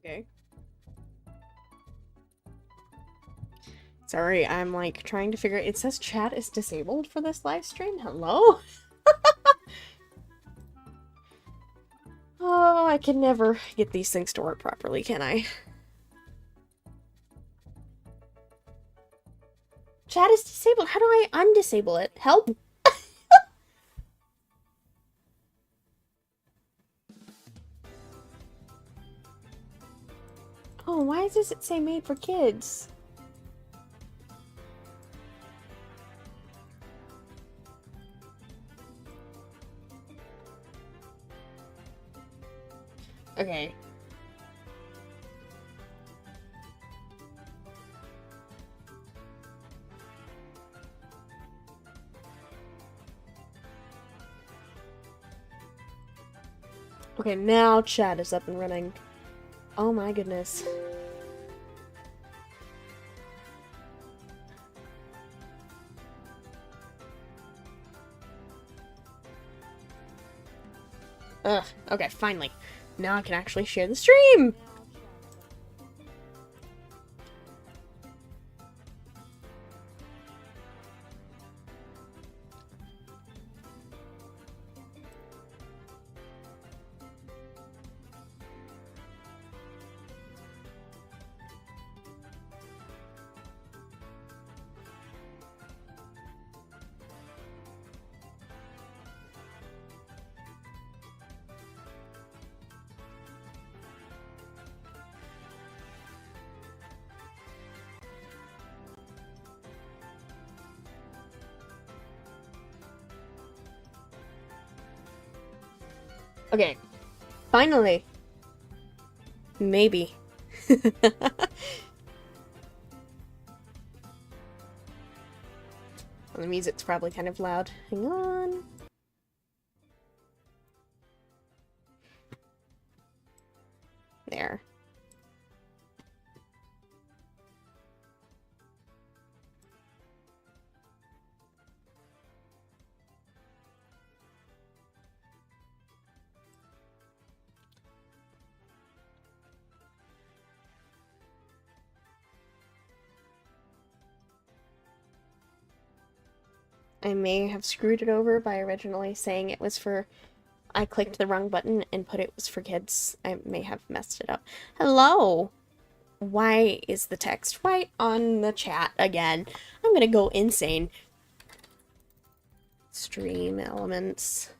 Okay. Sorry, I'm like trying to figure it says chat is disabled for this live stream. Hello? Oh, I can never get these things to work properly, can I? Chat is disabled. How do I undisable it? Help? Oh, why does it say made for kids? Okay. Okay, now chat is up and running. Oh my goodness. Ugh, okay, finally. Now I can actually share the stream! Okay. Finally. Maybe. Well, the music's probably kind of loud. Hang on. There. I may have screwed it over by originally saying it was for... I clicked the wrong button and put it was for kids. I may have messed it up. Hello! Why is the text white on the chat again? I'm gonna go insane. Stream elements.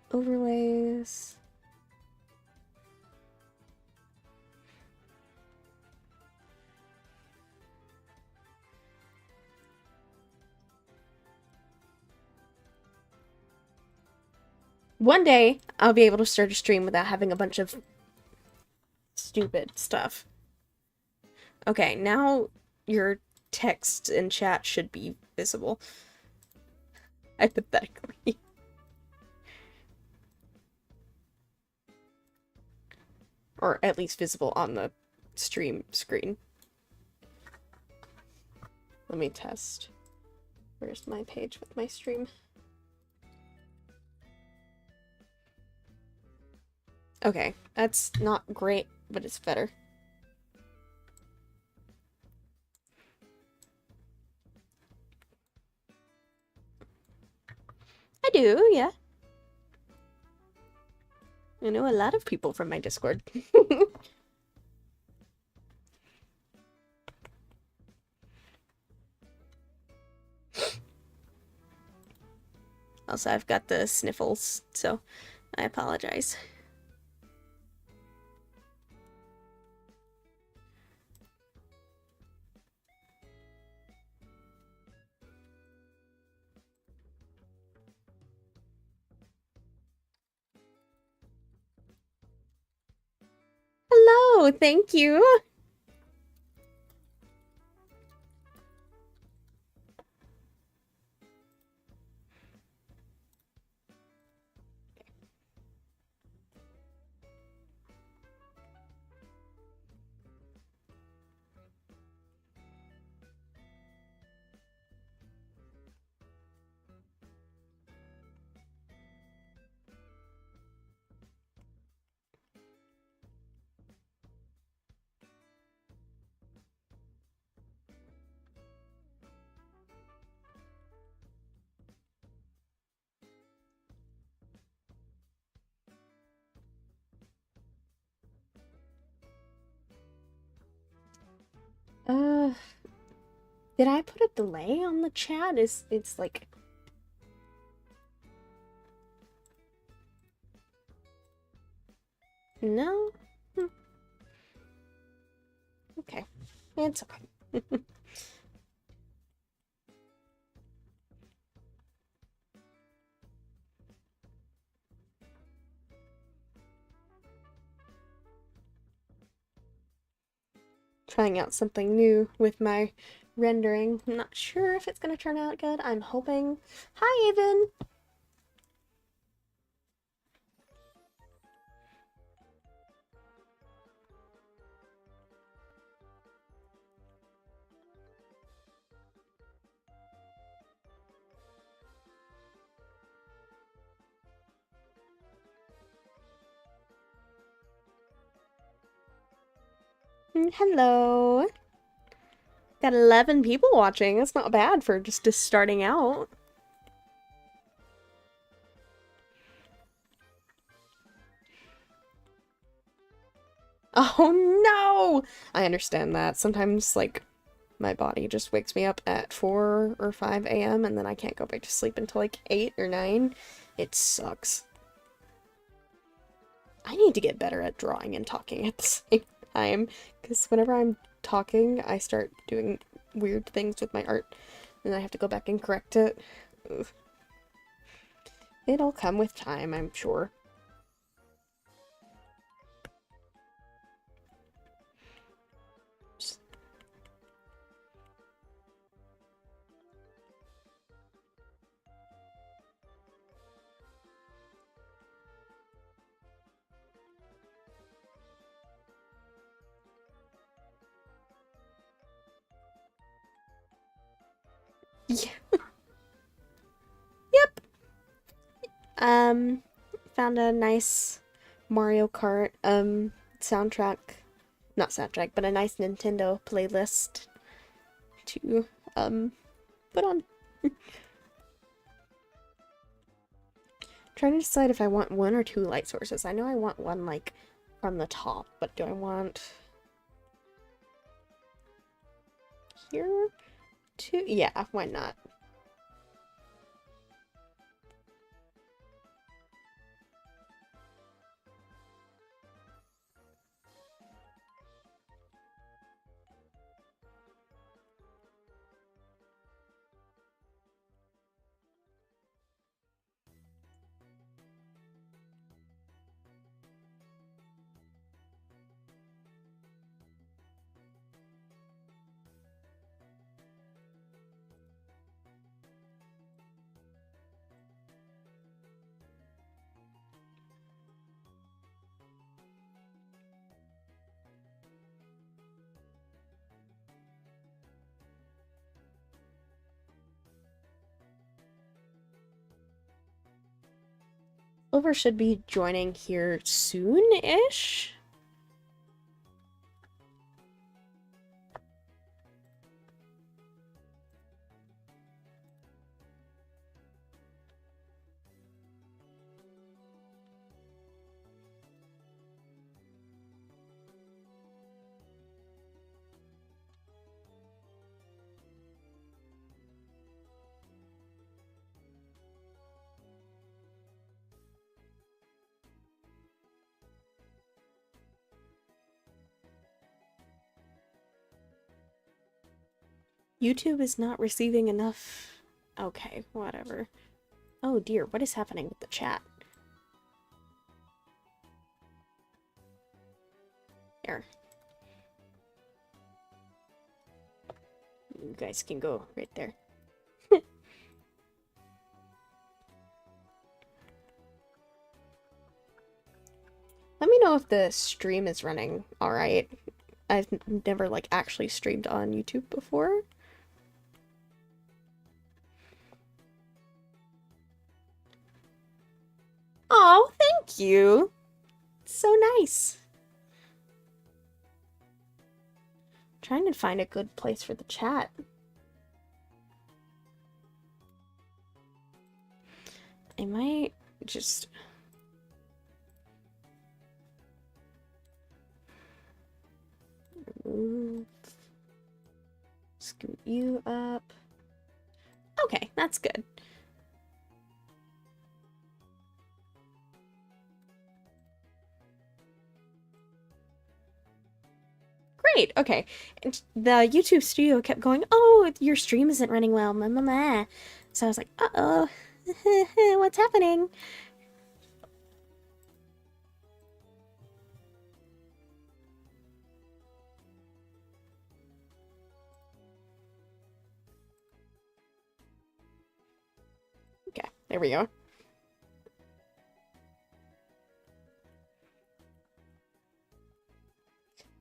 Overlays. One day, I'll be able to start a stream without having a bunch of stupid stuff. Okay, now your text and chat should be visible. Hypothetically. Or at least visible on the stream screen. Let me test. Where's my page with my stream? Okay, that's not great, but it's better. I do, yeah. I know a lot of people from my Discord. Also, I've got the sniffles, so I apologize. Hello, thank you. Did I put a delay on the chat? It's like... No? Okay. It's okay. Trying out something new with my rendering. I'm not sure if it's gonna turn out good. I'm hoping. Hi, Evan! Hello! Got 11 people watching. That's not bad for just starting out. Oh no! I understand that. Sometimes, like, my body just wakes me up at 4 or 5 a.m. and then I can't go back to sleep until like 8 or 9. It sucks. I need to get better at drawing and talking at the same time, because whenever I'm talking, I start doing weird things with my art, and I have to go back and correct it. Ugh. It'll come with time, I'm sure. Yeah. Yep. Found a nice Mario Kart, soundtrack. Not soundtrack, but a nice Nintendo playlist to, put on. Trying to decide if I want one or two light sources. I know I want one, like, from the top, but do I want... here? Two? Yeah, why not? Silver should be joining here soon-ish? YouTube is not receiving enough... Okay, whatever. Oh dear, what is happening with the chat? There. You guys can go right there. Let me know if the stream is running alright. I've never, like, actually streamed on YouTube before. Oh, thank you! So nice. Trying to find a good place for the chat. I might just... remove... scoot you up. Okay, that's good. Great, okay. And the YouTube studio kept going, oh, your stream isn't running well, meh, meh, meh. So I was like, uh-oh, what's happening? Okay, there we go.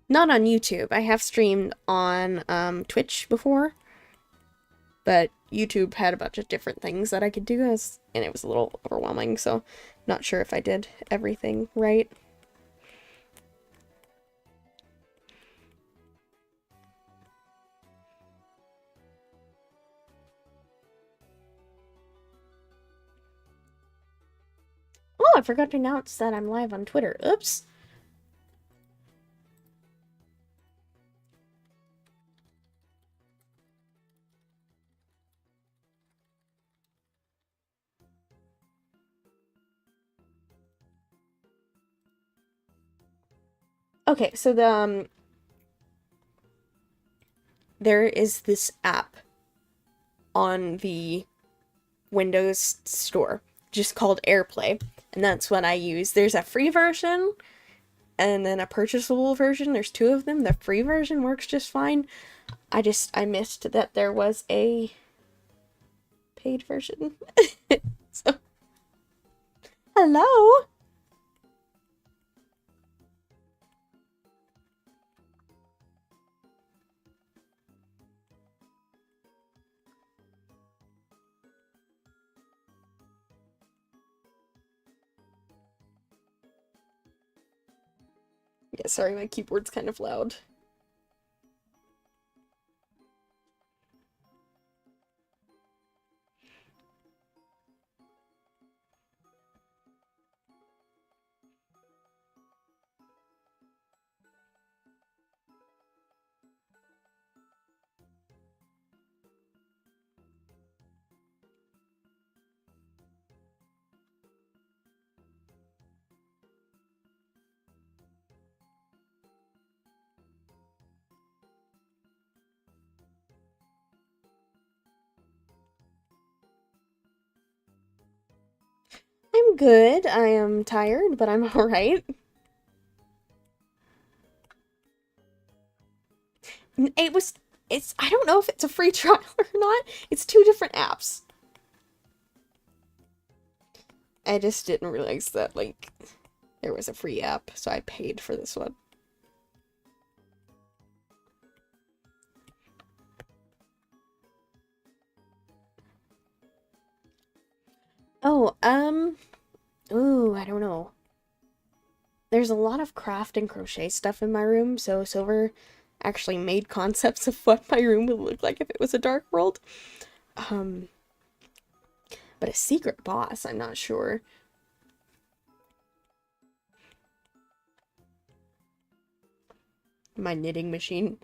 Not on YouTube. I have streamed on Twitch before, but YouTube had a bunch of different things that I could do, and it was a little overwhelming, so not sure if I did everything right. Oh, I forgot to announce that I'm live on Twitter. Oops. Okay, so there is this app on the Windows Store just called AirPlay, and that's what I use. There's a free version and then a purchasable version. There's two of them. The free version works just fine. I missed that there was a paid version. So, hello. Yeah, sorry, my keyboard's kind of loud. I'm good. I am tired, but I'm alright. It was, I don't know if it's a free trial or not. It's two different apps. I just didn't realize that, like, there was a free app, so I paid for this one. Oh, ooh, I don't know. There's a lot of craft and crochet stuff in my room, so Silver actually made concepts of what my room would look like if it was a dark world. Um, but a secret boss, I'm not sure. My knitting machine.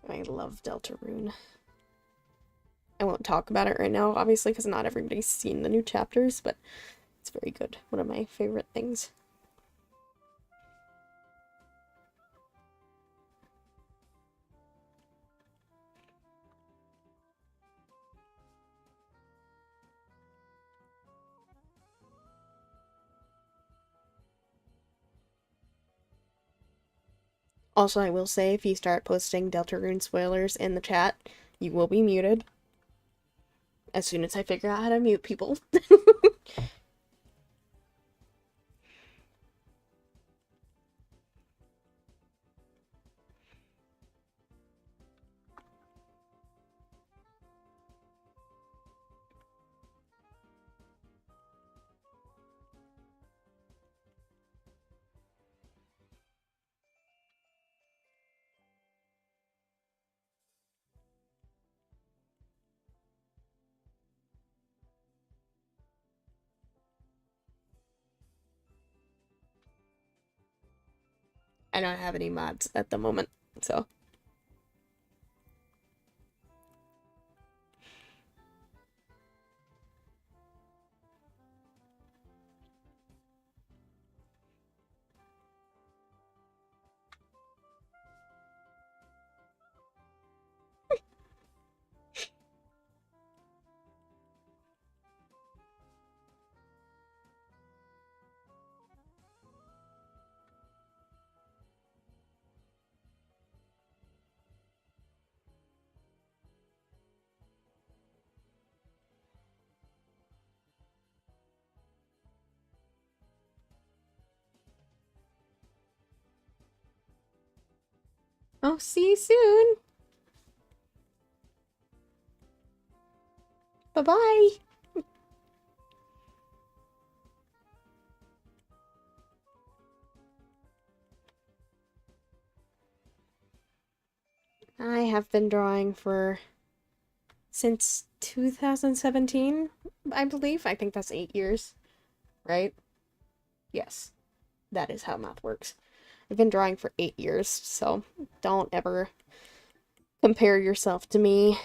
I love Deltarune. I won't talk about it right now, obviously, because not everybody's seen the new chapters, but it's very good. One of my favorite things. Also, I will say, if you start posting Deltarune spoilers in the chat, you will be muted. As soon as I figure out how to mute people. I don't have any mods at the moment, so. I'll see you soon. Bye-bye. I have been drawing since 2017, I believe. I think that's 8 years, right? Yes, that is how math works. I've been drawing for 8 years, so don't ever compare yourself to me.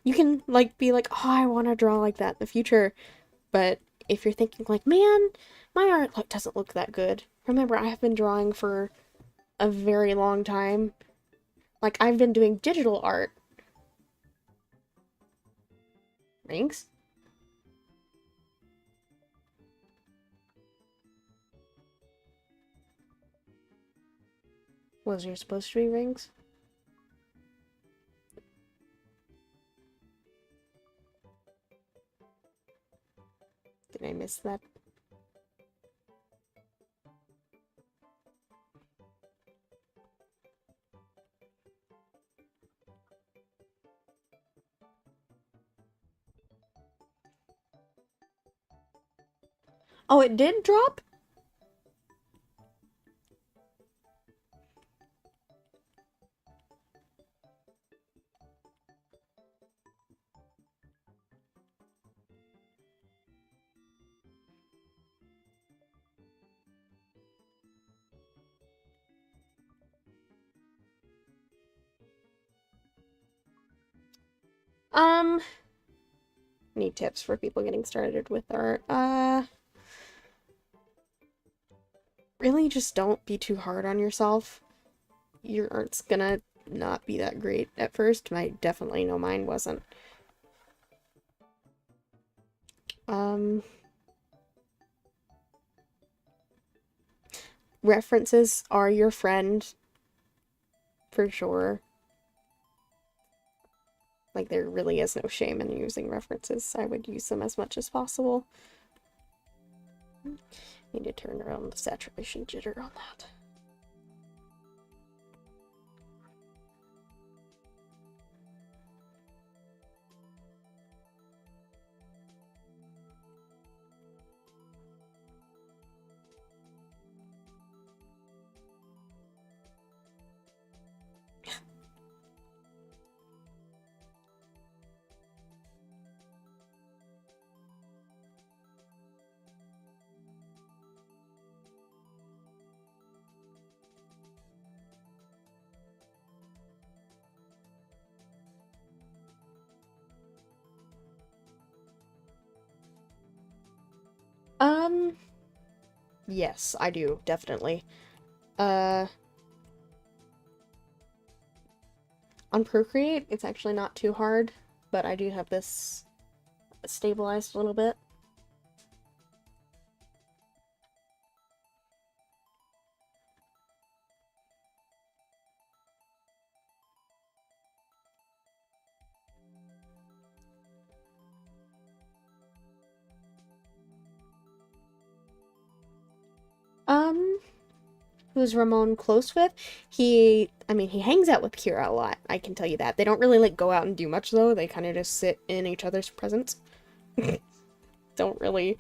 You can, like, be like, oh, I want to draw like that in the future, but if you're thinking, like, man, my art doesn't look that good, remember, I have been drawing for a very long time. Like, I've been doing digital art. Rings? Was there supposed to be rings? Did I miss that? Oh, it did drop? Need tips for people getting started with art. Really just don't be too hard on yourself. Your art's gonna not be that great at first. I definitely know mine wasn't. References are your friend, for sure. Like, there really is no shame in using references. I would use them as much as possible. Need to turn around the saturation jitter on that. Yes, I do, definitely. On Procreate, it's actually not too hard, but I do have this stabilized a little bit. Who's Ramon close with? He hangs out with Kira a lot, I can tell you that. They don't really, like, go out and do much, though. They kind of just sit in each other's presence. Don't really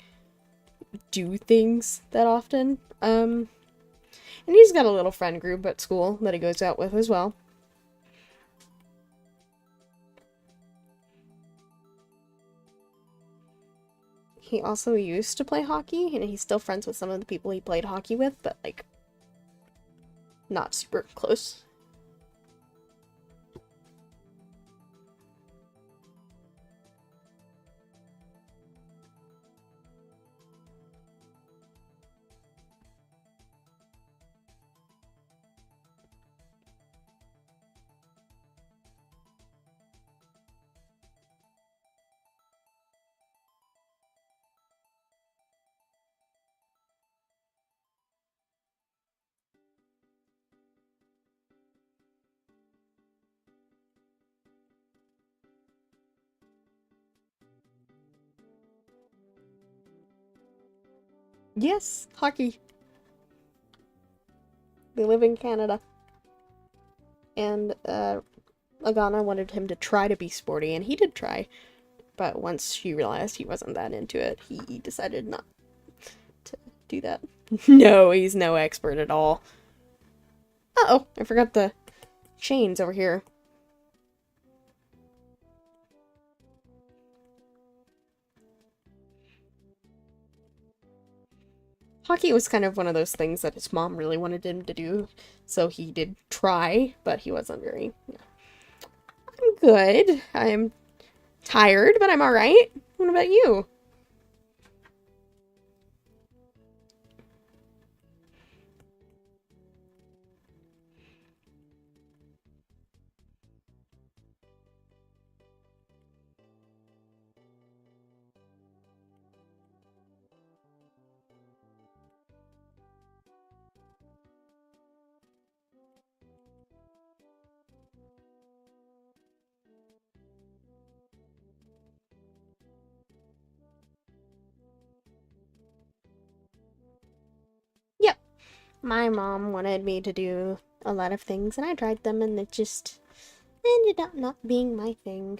do things that often. And he's got a little friend group at school that he goes out with as well. he also used to play hockey, and he's still friends with some of the people he played hockey with, but, like, not super close. Yes, hockey. They live in Canada. And, Agana wanted him to try to be sporty, and he did try. But once she realized he wasn't that into it, he decided not to do that. No, he's no expert at all. Uh-oh, I forgot the chains over here. Hockey was kind of one of those things that his mom really wanted him to do, so he did try, but he wasn't very... Yeah. I'm good. I'm tired, but I'm alright. What about you? Yep. My mom wanted me to do a lot of things, and I tried them, and it just ended up not being my thing.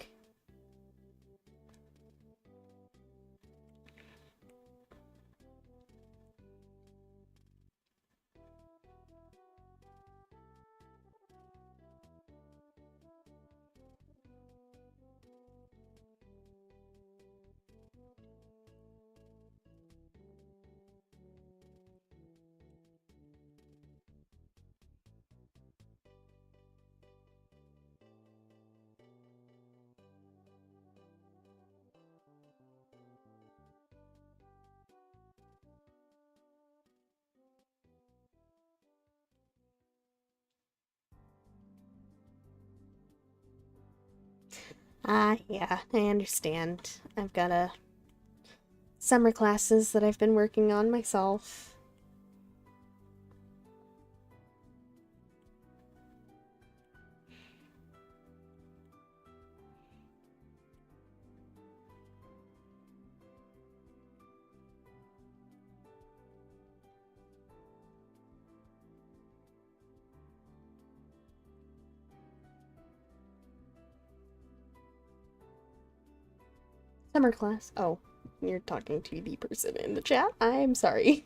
Yeah, I understand. I've got summer classes that I've been working on myself. Summer class. Oh, you're talking to the person in the chat. I'm sorry.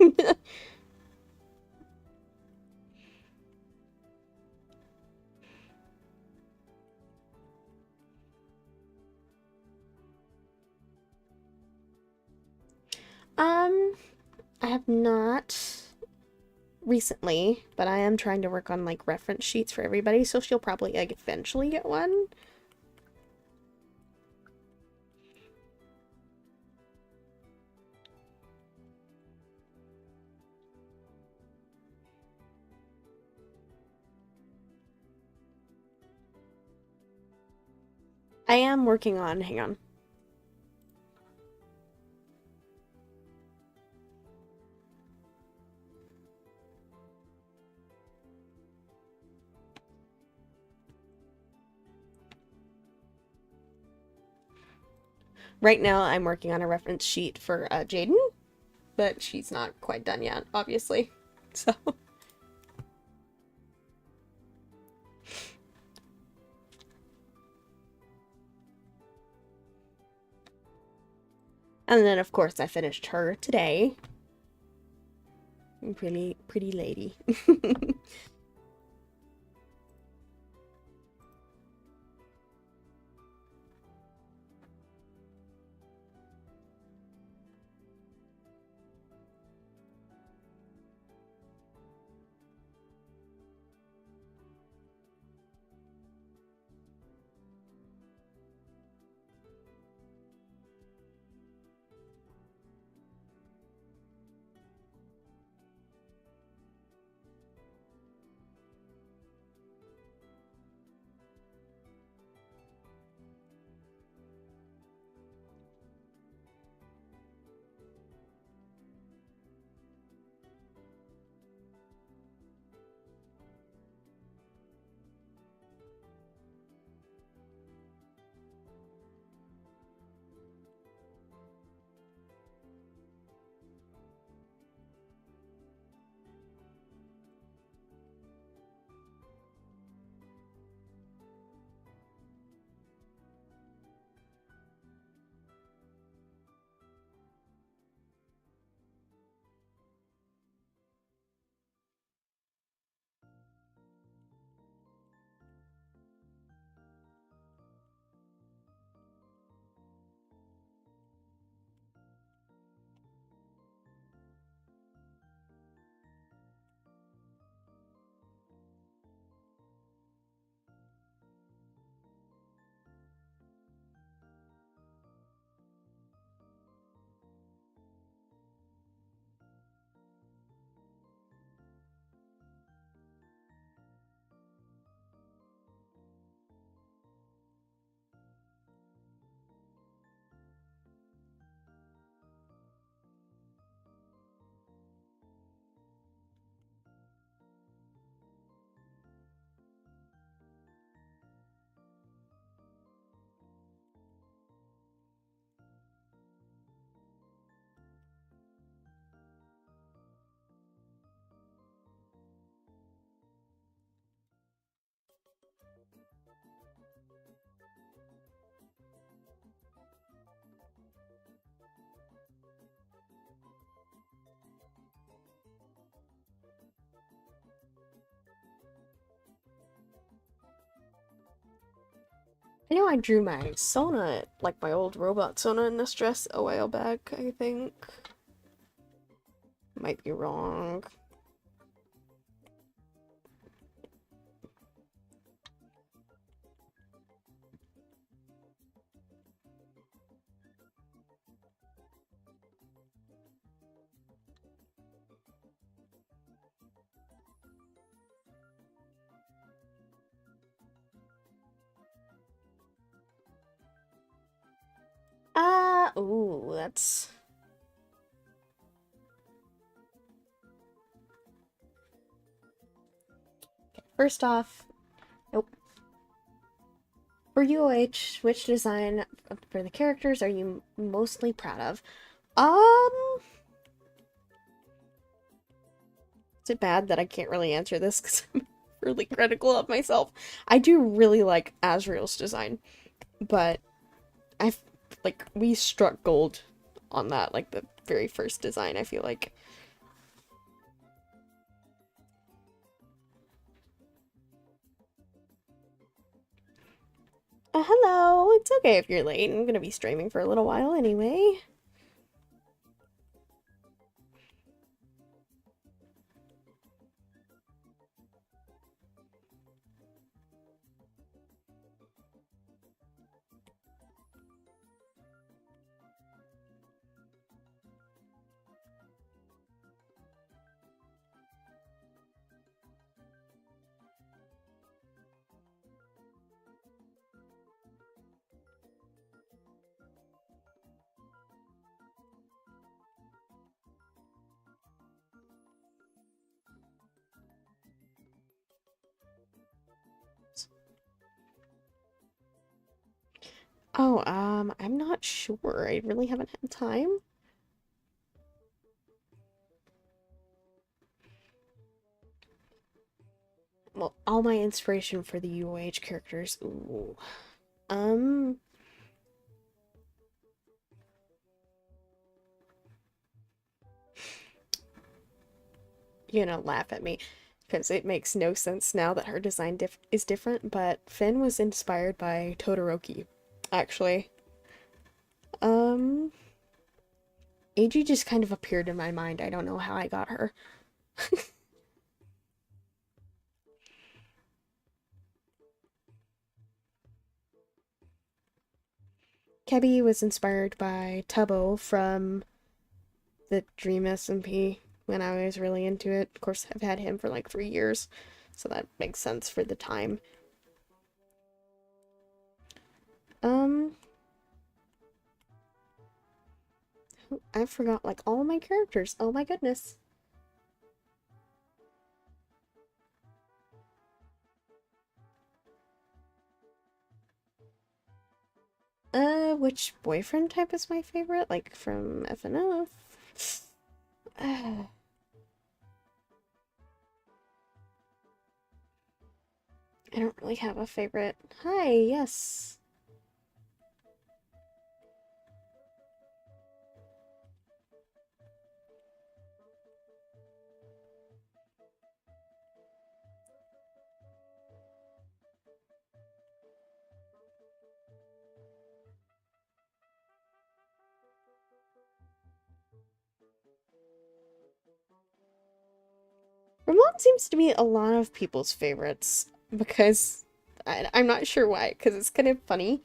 um, I have not recently, but I am trying to work on like reference sheets for everybody, so she'll probably like eventually get one. I am working on, hang on. Right now, I'm working on a reference sheet for Jaden, but she's not quite done yet, obviously. So. And then, of course, I finished her today. Pretty lady. I know I drew my Sona, like my old robot Sona in this dress a while back, I think. Might be wrong. Ooh, that's... First off, nope. For UOH, which design for the characters are you mostly proud of? Is it bad that I can't really answer this because I'm really critical of myself? I do really like Azrael's design, but I've, like, we struck gold on that, like, the very first design, I feel like. Hello! It's okay if you're late. I'm gonna be streaming for a little while anyway. Oh, I'm not sure. I really haven't had time. Well, all my inspiration for the UOH characters. Ooh. Um, you're gonna laugh at me because it makes no sense now that her design is different, but Finn was inspired by Todoroki, actually. Um, AG just kind of appeared in my mind. I don't know how I got her. Kebi was inspired by Tubbo from the Dream SMP when I was really into it. Of course, I've had him for like 3 years, so that makes sense for the time. Um, I forgot like all my characters. Oh my goodness. Which boyfriend type is my favorite? Like from FNF? I don't really have a favorite. Hi, yes. Ramon seems to be a lot of people's favorites because I'm not sure why, because it's kind of funny.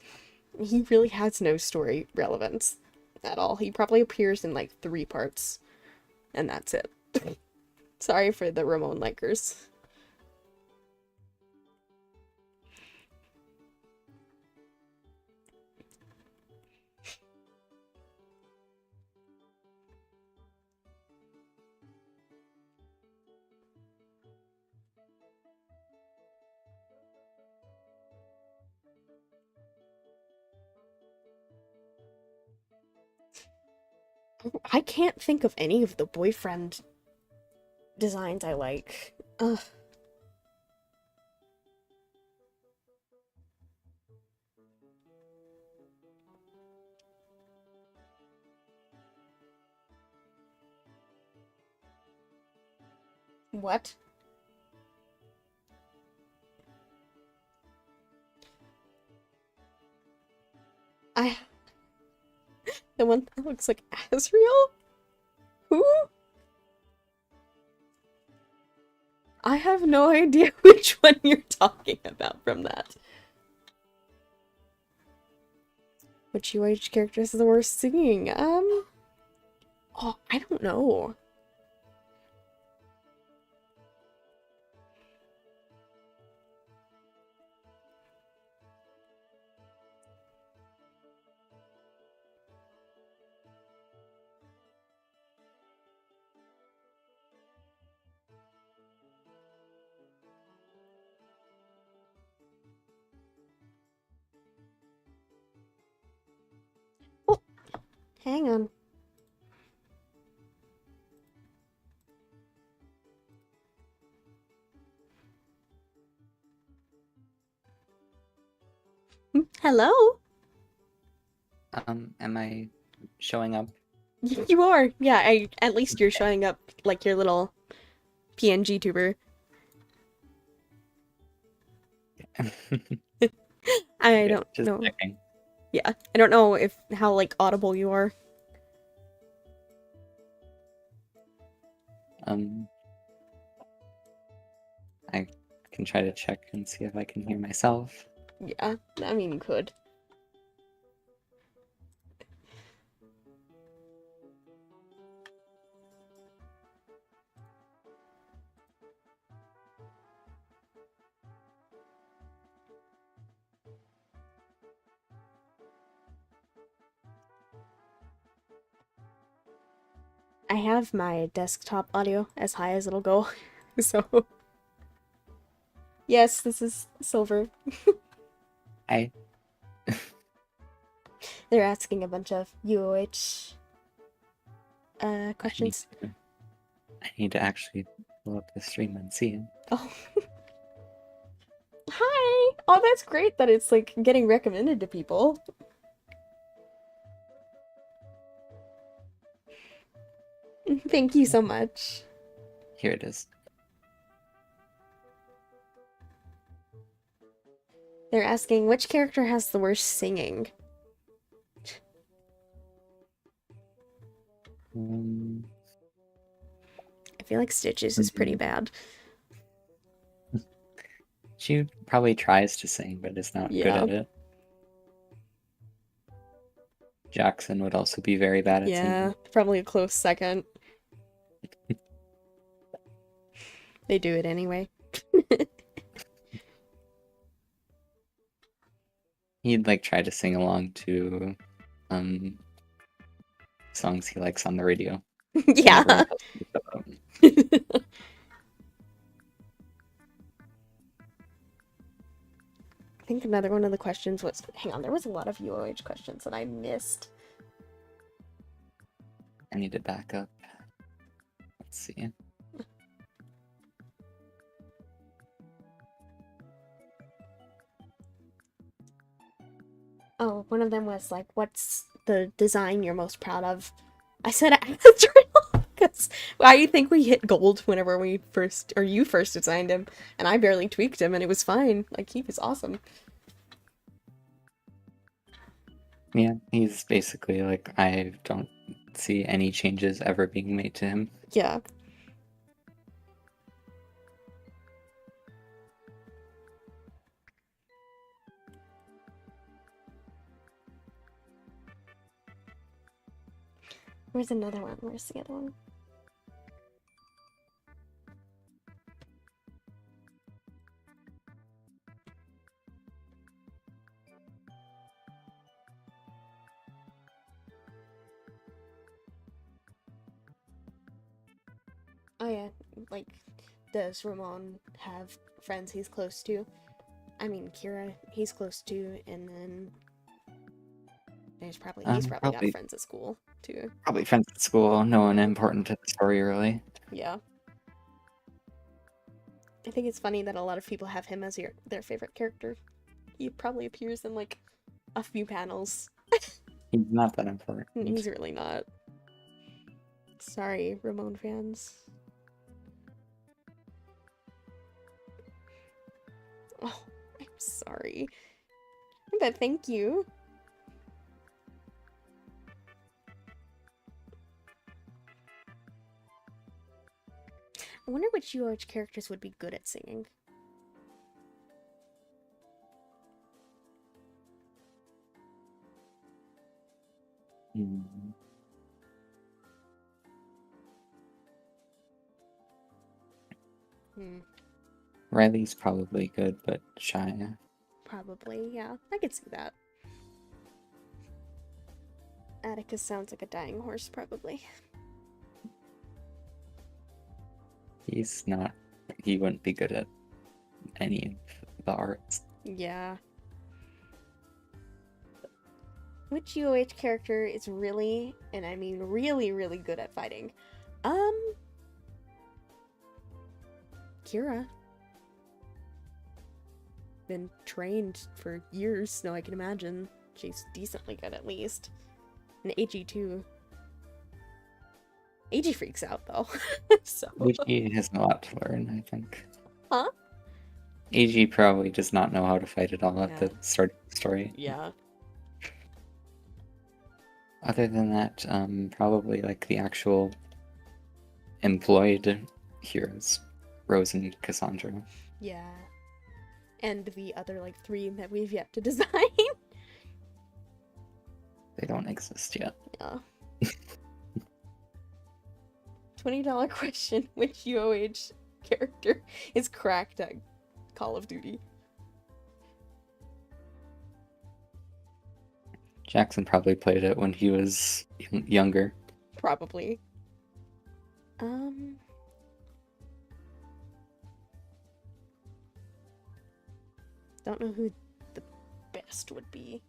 He really has no story relevance at all. He probably appears in like 3 parts, and that's it. Sorry for the Ramon likers. I can't think of any of the boyfriend designs I like. Ugh. What? The one that looks like Asriel? Who? I have no idea which one you're talking about from that. Which UH character is the worst singing? Oh, I don't know. Oh, hang on. Hello? Am I showing up? You are. Yeah, at least you're showing up like your little PNG tuber. I Okay, don't just know. checking. Yeah, I don't know if how like audible you are. Um, I can try to check and see if I can hear myself. Yeah, I mean you could. I have my desktop audio as high as it'll go. So, yes, this is Silver. I They're asking a bunch of UOH I need questions. to I need to actually pull up the stream and see it. Oh. Hi! Oh, that's great that it's like getting recommended to people. Thank you so much. Here it is. They're asking which character has the worst singing. Um, I feel like Stitches is pretty bad. she probably tries to sing, but is not good Yeah. at it. Jackson would also be very bad at Yeah, singing. probably a close second. They do it anyway. He'd like try to sing along to songs he likes on the radio. Yeah. Never has to look them up. I think another one of the questions was, hang on, there was a lot of UOH questions that I missed. I need to back up. Let's see. Oh, one of them was like, what's the design you're most proud of? I said Azrael, because I think we hit gold whenever we first, or you first designed him, and I barely tweaked him, and it was fine. Like, he was awesome. Yeah, he's basically like, I don't see any changes ever being made to him. Yeah. Where's another one? Where's the other one? Oh yeah, like, does Ramon have friends he's close to? I mean, Kira, he's close to, and then he's probably got Probably friends at school too. friends at school. No one important to the story, really. Yeah. I think it's funny that a lot of people have him as their favorite character. He probably appears in like a few panels. He's not that important. He's really not. Sorry, Ramon fans. Oh, I'm sorry. But thank you. I wonder which UOH characters would be good at singing. Hmm. Riley's probably good, but shy. Probably, yeah. I could see that. Atticus sounds like a dying horse, probably. He's not. He wouldn't be good at any of the arts. Yeah. Which UOH character is really, and I mean really, really good at fighting? Kira. Been trained for years, so I can imagine she's decently good at least. And AG too. AG freaks out though. So. AG has a lot to learn, I think. Huh? AG probably does not know how to fight at all at Yeah. the start of the story. Yeah. Other than that, probably like the actual employed heroes, Rose and Cassandra. Yeah. And the other like 3 that we've yet to design. They don't exist yet. Yeah. $20 question: which UOH character is cracked at Call of Duty? Jackson probably played it when he was younger. Probably. Don't know who the best would be.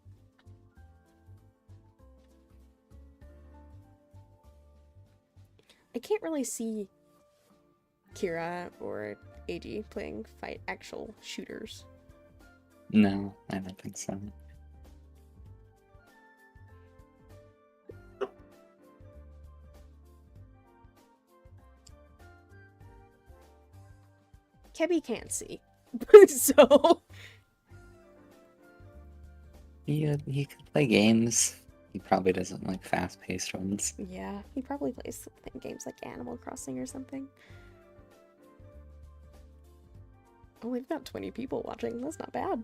I can't really see Kira or AG playing actual shooters. No, I don't think so. Kebby can't see. So he could play games. He probably doesn't like fast-paced ones. yeah, he probably plays games like Animal Crossing or something. Oh, we've got 20 people watching. That's not bad.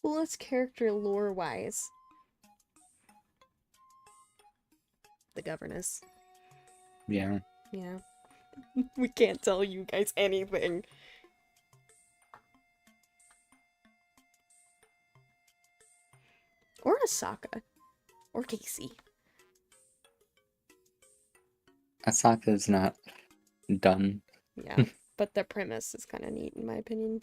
Coolest character lore-wise? The governess. Yeah. Yeah. We can't tell you guys anything. Or Asaka. Or Casey. Asaka's not done. Yeah, but the premise is kind of neat in my opinion.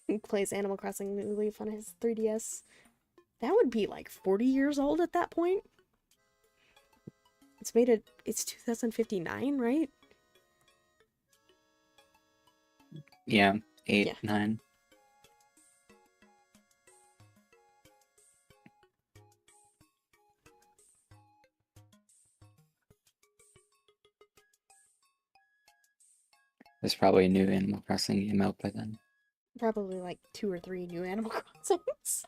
He plays Animal Crossing New Leaf on his 3DS. That would be like 40 years old at that point. It's 2059, right? Yeah, 8, Yeah. 9. There's probably a new Animal Crossing game out by then. Probably like 2 or 3 new Animal Crossings.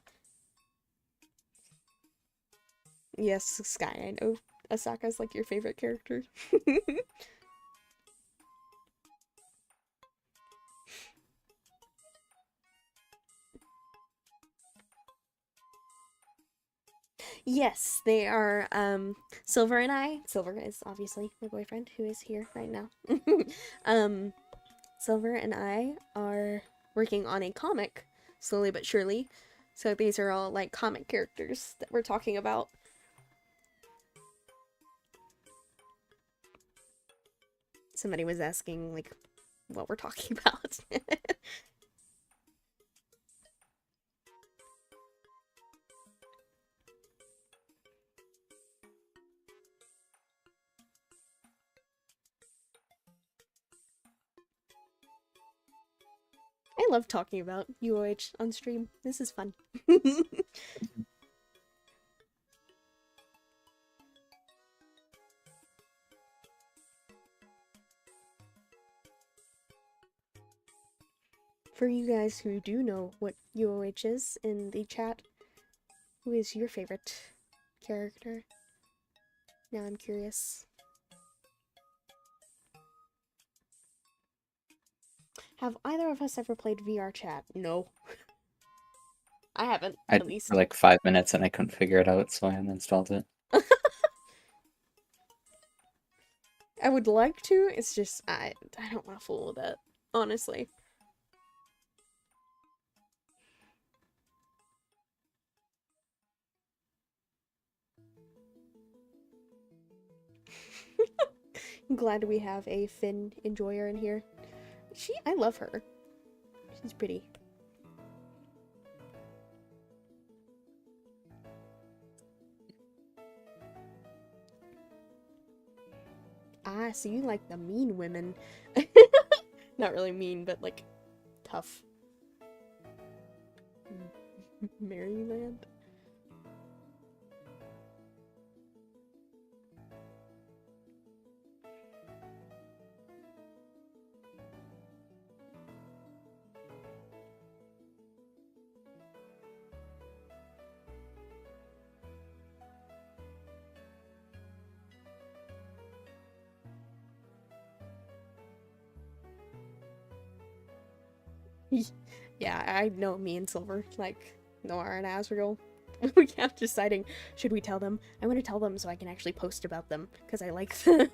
Yes, Sky, I know Asaka's like your favorite character. Yes, they are, Silver and I. Silver is obviously my boyfriend who is here right now. Silver and I are working on a comic, slowly but surely. So these are all like comic characters that we're talking about. Somebody was asking like what we're talking about. I love talking about UOH on stream. This is fun. For you guys who do know what UOH is in the chat, who is your favorite character? Now I'm curious. Have either of us ever played VR chat? No. I haven't, I at did least. for like 5 minutes and I couldn't figure it out, so I uninstalled it. I would like to, it's just, I don't want to fool with it, honestly. I'm glad we have a Finn enjoyer in here. I love her. She's pretty. Ah, so you like the mean women. Not really mean, but like tough. Maryland? Yeah, I know me and Silver, like, Noir and Asriel. We kept deciding, should we tell them? I'm gonna tell them so I can actually post about them, because I like them.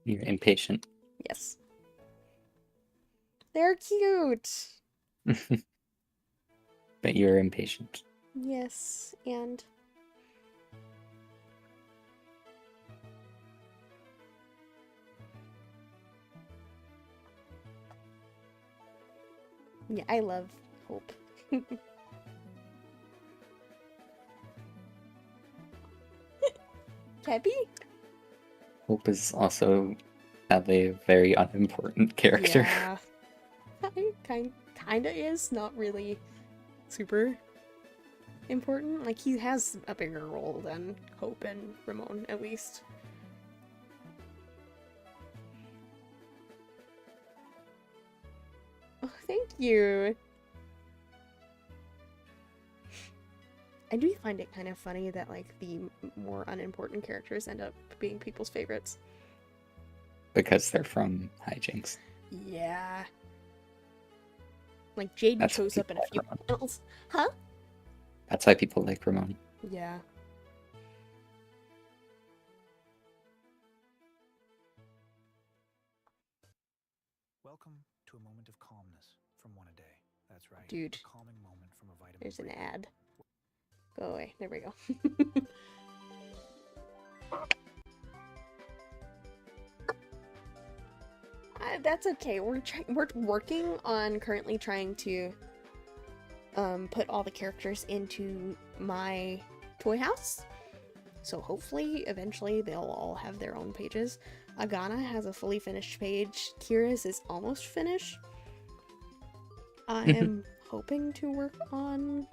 You're impatient. Yes. They're cute! But you're impatient. Yes, and... yeah, I love Hope. Peppy? Hope is also sadly a very unimportant character. Yeah. Kinda is, not really super important. Like, he has a bigger role than Hope and Ramon, at least. Oh, thank you! I do find it kind of funny that, like, the more unimportant characters end up being people's favorites. Because they're from hijinks. Yeah. Like, Jaden That's shows why up in a people few like Ramon. panels. Huh? That's why people like Ramon. Yeah. Welcome to a moment of calmness from one a day. That's right. Dude. A calming moment from a vitamin. There's an ad. Go away. There we go. That's okay. We're working on currently trying to put all the characters into my toy house. So hopefully, eventually, they'll all have their own pages. Agana has a fully finished page. Kira's is almost finished. I am hoping to work on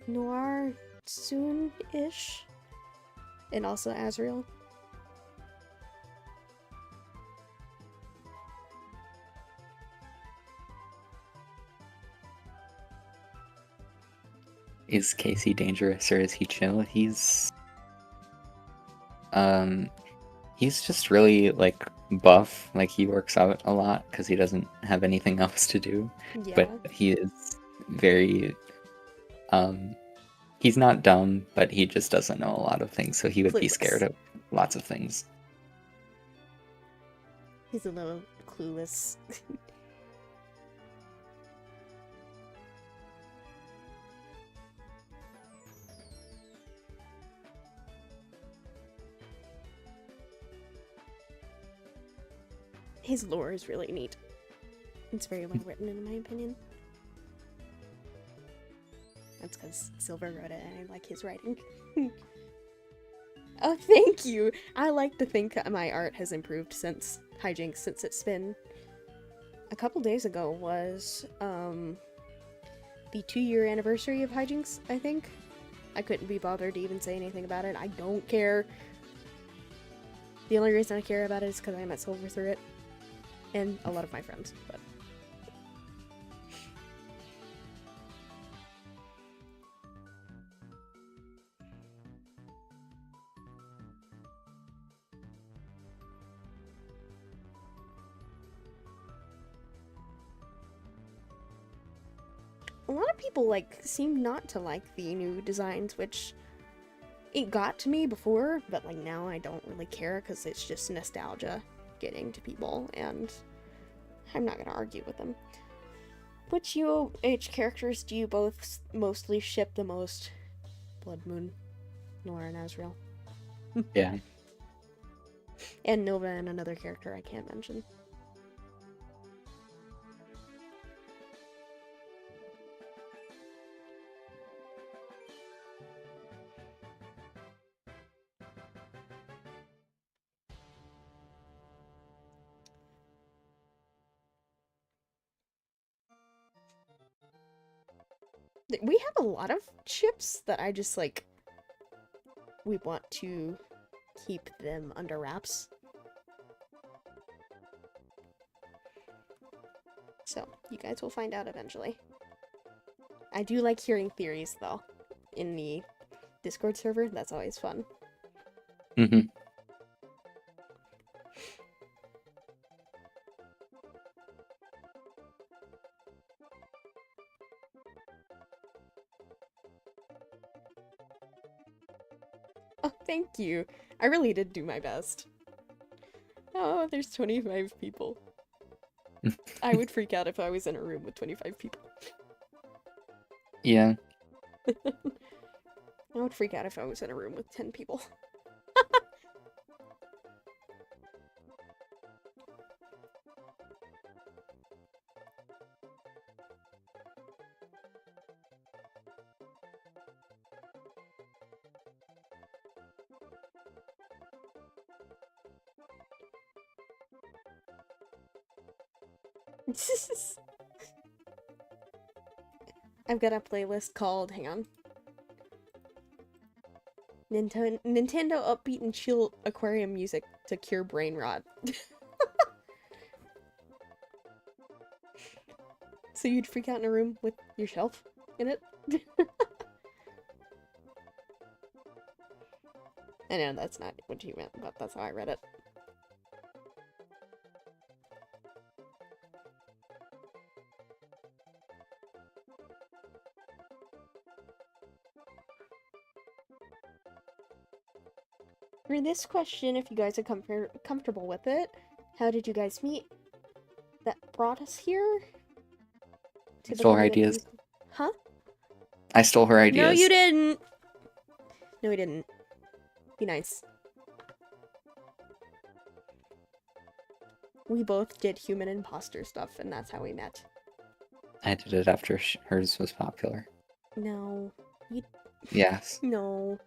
Noir soon-ish. And also Asriel. Is Casey dangerous or is he chill? He's just really like buff, like he works out a lot because he doesn't have anything else to do. Yeah. But he is very he's not dumb, but he just doesn't know a lot of things, so he would be scared Clueless. of lots of things. He's a little clueless. His lore is really neat. It's very well written, in my opinion. That's because Silver wrote it and I like his writing. Oh, thank you! I like to think that my art has improved since Hijinks, since it's been a couple days ago was the 2-year anniversary of hijinks, I think. I couldn't be bothered to even say anything about it. I don't care. The only reason I care about it is because I met Silver through it. And a lot of my friends, but... A lot of people, like, seem not to like the new designs, which it got to me before, but, like, now I don't really care because it's just nostalgia getting to people, and I'm not gonna argue with them. Which UOH characters do you both mostly ship the most? Blood Moon, Nora, and Azrael. Yeah. And Nova and another character I can't mention. We have a lot of ships that I just, like, we want to keep them under wraps. So, you guys will find out eventually. I do like hearing theories, though, in the Discord server. That's always fun. Mm-hmm. Oh, thank you. I really did do my best. Oh, there's 25 people. I would freak out if I was in a room with 25 people. Yeah. I would freak out if I was in a room with 10 people. I've got a playlist called, hang on. Nintendo upbeat and chill aquarium music to cure brain rot. So you'd freak out in a room with your shelf in it? I know that's not what you meant, but that's how I read it. For this question, if you guys are comfortable with it, how did you guys meet? That brought us here? To Stole her becoming ideas. Huh? I stole her ideas. No, you didn't! No, we didn't. Be nice. We both did human imposter stuff, and that's how we met. I did it after hers was popular. No. Yes. No.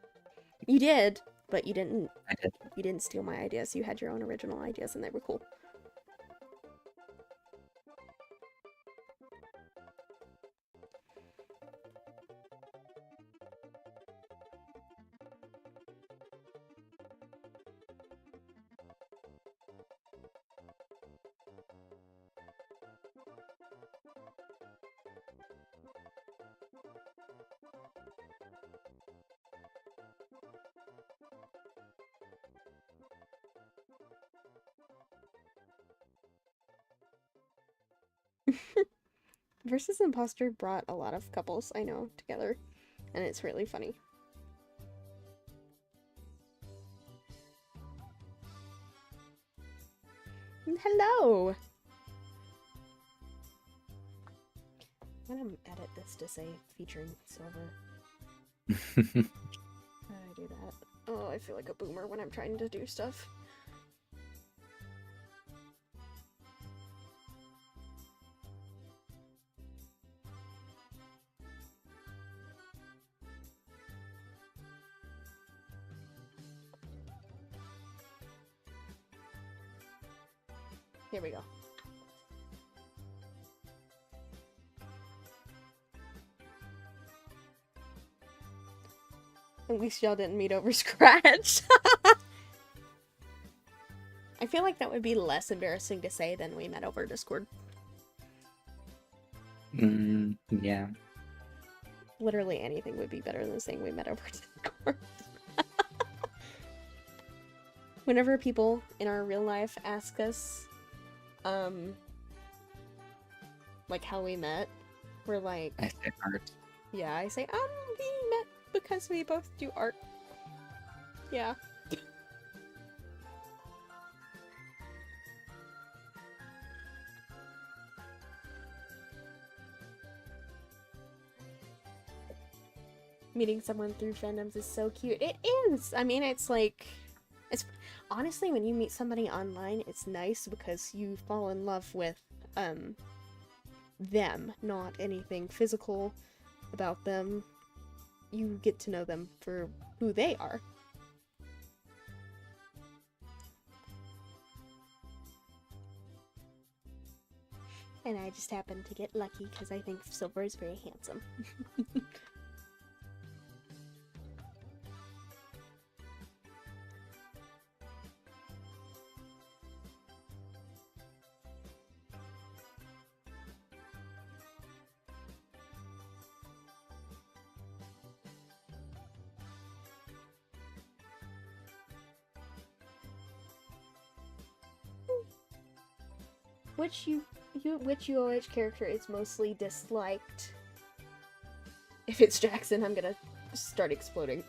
You did, but you didn't. I did. You didn't steal my ideas. You had your own original ideas, and they were cool. Versus Imposter brought a lot of couples I know together, and it's really funny. Hello! I'm gonna edit this to say featuring Silver. How do I do that? Oh, I feel like a boomer when I'm trying to do stuff. Here we go. At least y'all didn't meet over Scratch. I feel like that would be less embarrassing to say than we met over Discord. Yeah. Literally anything would be better than saying we met over Discord. Whenever people in our real life ask us, like how we met, we're like, I say art. yeah, I say, we met because we both do art. Yeah. Meeting someone through fandoms is so cute. It is! I mean, it's like... honestly, when you meet somebody online, it's nice because you fall in love with, them, not anything physical about them. You get to know them for who they are. And I just happened to get lucky because I think Silver is very handsome. Which UOH character is mostly disliked? If it's Jackson, I'm gonna start exploding.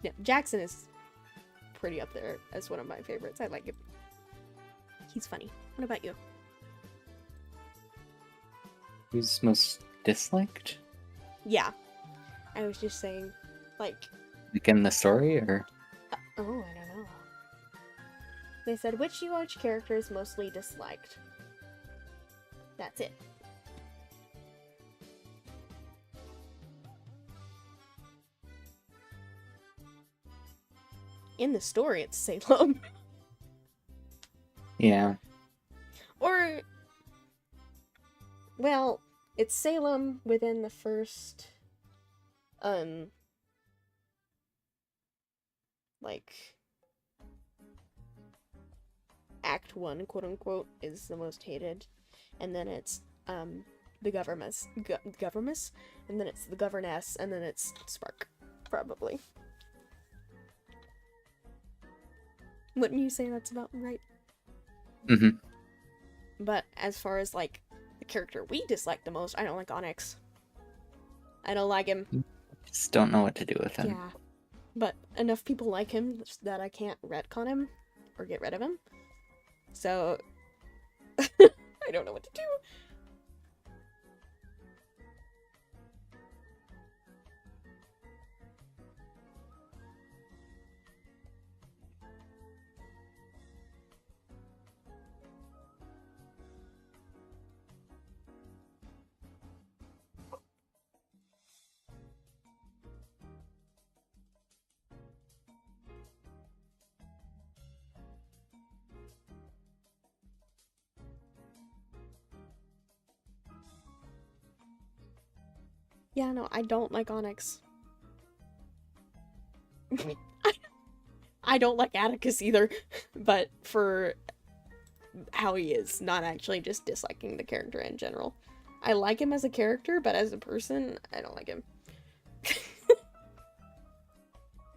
Yeah, Jackson is pretty up there as one of my favorites. I like him. He's funny. What about you? Who's most disliked? Yeah. I was just saying, like... Like in the story, or? oh, I don't know. They said, which UOH character is mostly disliked? That's it. In the story, it's Salem. Yeah. Or... well, it's Salem within the first... like... Act 1, quote-unquote, is the most hated. And then it's, the governess, and then it's the governess, and then it's Spark, probably. Wouldn't you say that's about right? Mm-hmm. But as far as, like, the character we dislike the most, I don't like Onyx. I don't like him. Just don't know what to do with him. Yeah. But enough people like him that I can't retcon him, or get rid of him. So, I don't know what to do. Yeah, no, I don't like Onyx. I don't like Atticus either, but for how he is, not actually just disliking the character in general. I like him as a character, but as a person, I don't like him.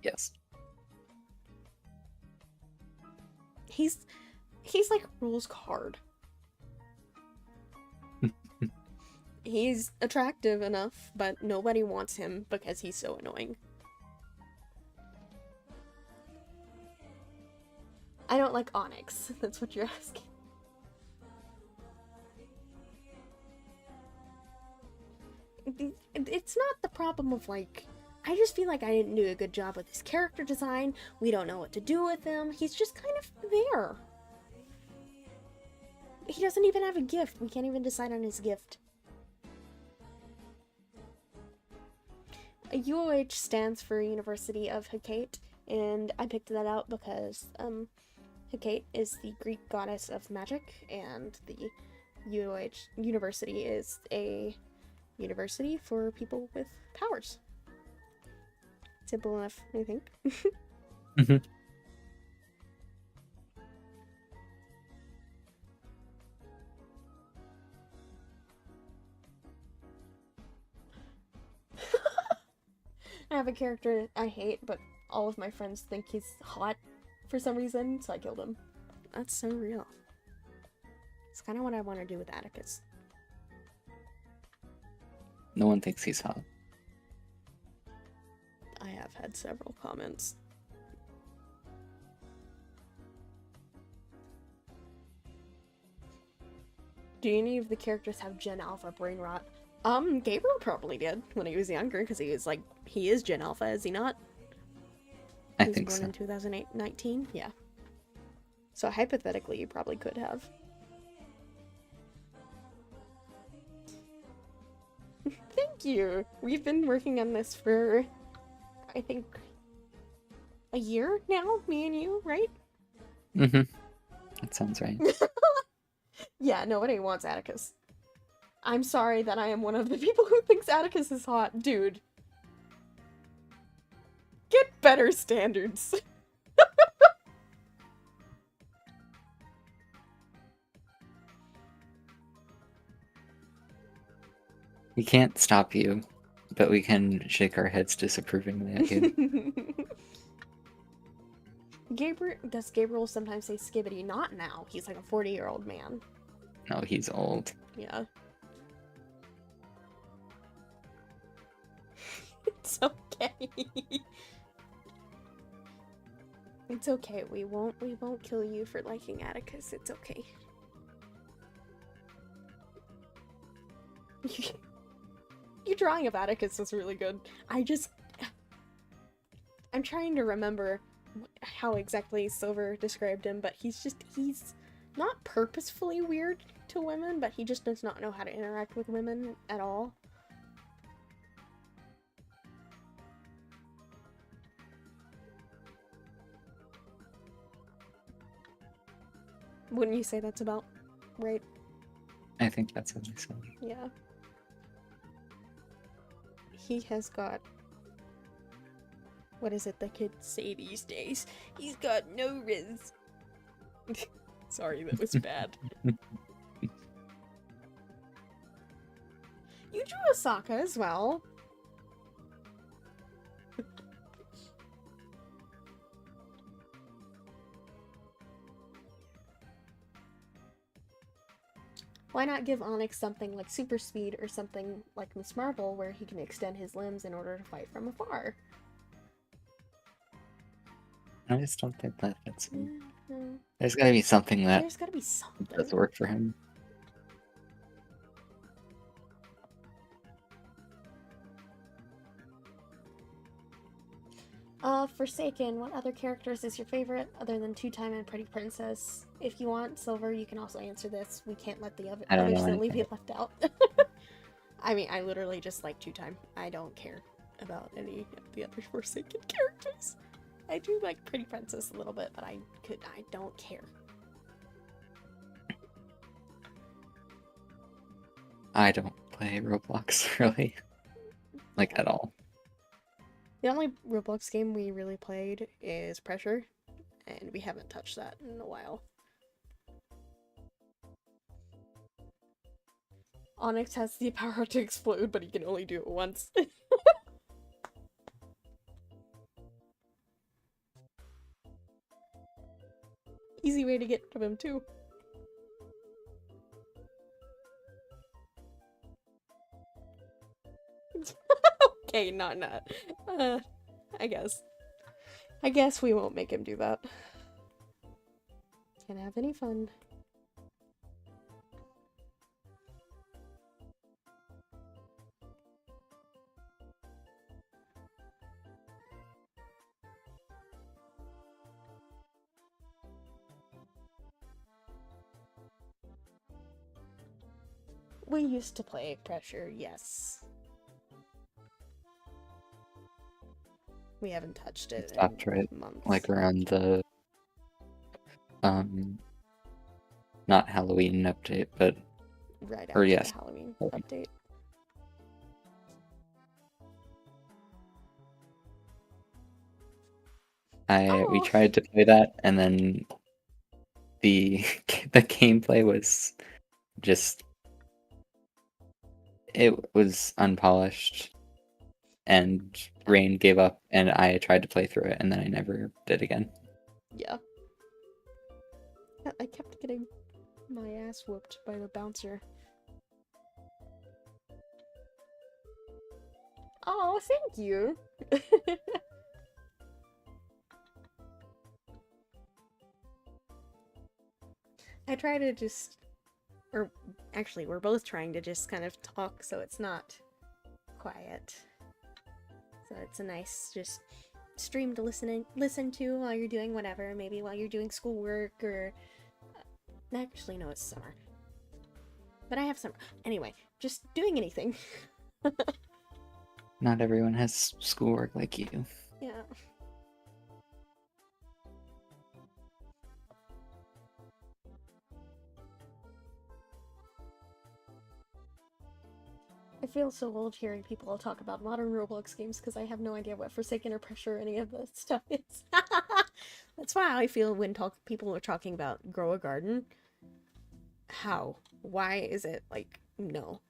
Yes. He's like Rule's card. He's attractive enough, but nobody wants him because he's so annoying. I don't like Onyx. That's what you're asking. It's not the problem of, like... I just feel like I didn't do a good job with his character design. We don't know what to do with him. He's just kind of there. He doesn't even have a gift. We can't even decide on his gift. UOH stands for University of Hecate, and I picked that out because Hecate is the Greek goddess of magic, and the UOH university is a university for people with powers. Simple enough, I think. Mhm. I have a character I hate, but all of my friends think he's hot for some reason, so I killed him. That's so real. It's kind of what I want to do with Atticus. No one thinks he's hot. I have had several comments. Do any of the characters have Gen Alpha brain rot? Gabriel probably did when he was younger, because he was like, he is Gen Alpha, is he not? I He was think born so. in 2019? Yeah. So hypothetically, you probably could have. Thank you! We've been working on this for, I think, a year now, me and you, right? Mm-hmm. That sounds right. Yeah, nobody wants Atticus. I'm sorry that I am one of the people who thinks Atticus is hot. Dude. Get better standards. We can't stop you, but we can shake our heads disapprovingly at you. Does Gabriel sometimes say skibbity? Not now. He's like a 40-year-old man. No, he's old. Yeah. It's okay. It's okay. We won't kill you for liking Atticus. It's okay. Your drawing of Atticus was really good. I'm trying to remember how exactly Silver described him, but he's not purposefully weird to women, but he just does not know how to interact with women at all. Wouldn't you say that's about right? I think that's what I said. Yeah. He has got... What is it the kids say these days? He's got no riz. Sorry, that was bad. You drew Asaka as well. Why not give Onyx something like super speed or something like Miss Marvel where he can extend his limbs in order to fight from afar? I just don't think that fits him. Mm-hmm. There's gotta be something that There's gotta be something. does work for him. Forsaken, what other characters is your favorite other than Two-Time and Pretty Princess? If you want, Silver, you can also answer this. We can't let the I don't others know silly anything. be left out. I mean, I literally just like Two-Time. I don't care about any of the other Forsaken characters. I do like Pretty Princess a little bit, but I don't care. I don't play Roblox really, like at all. The only Roblox game we really played is Pressure, and we haven't touched that in a while. Onyx has the power to explode, but he can only do it once. Easy way to get rid of him, too. Okay, not. I guess. I guess we won't make him do that. Can't have any fun. We used to play Pressure, yes. We haven't touched it Stopped in right months. like around the not Halloween update, but right or after yes. the Halloween update. We Oh. tried to play that, and then the the gameplay was just it was unpolished, and Rain gave up, and I tried to play through it, and then I never did again. Yeah. I kept getting my ass whooped by the bouncer. Oh, thank you. I try to just, or actually, we're both trying to just kind of talk so it's not quiet. So it's a nice just stream to listen to while you're doing whatever. Maybe while you're doing schoolwork or actually no, it's summer. But I have summer anyway. Just doing anything. Not everyone has schoolwork like you. Yeah. I feel so old hearing people talk about modern Roblox games because I have no idea what Forsaken or Pressure or any of that stuff is. That's why I feel when people are talking about Grow a Garden. How? Why is it like, no?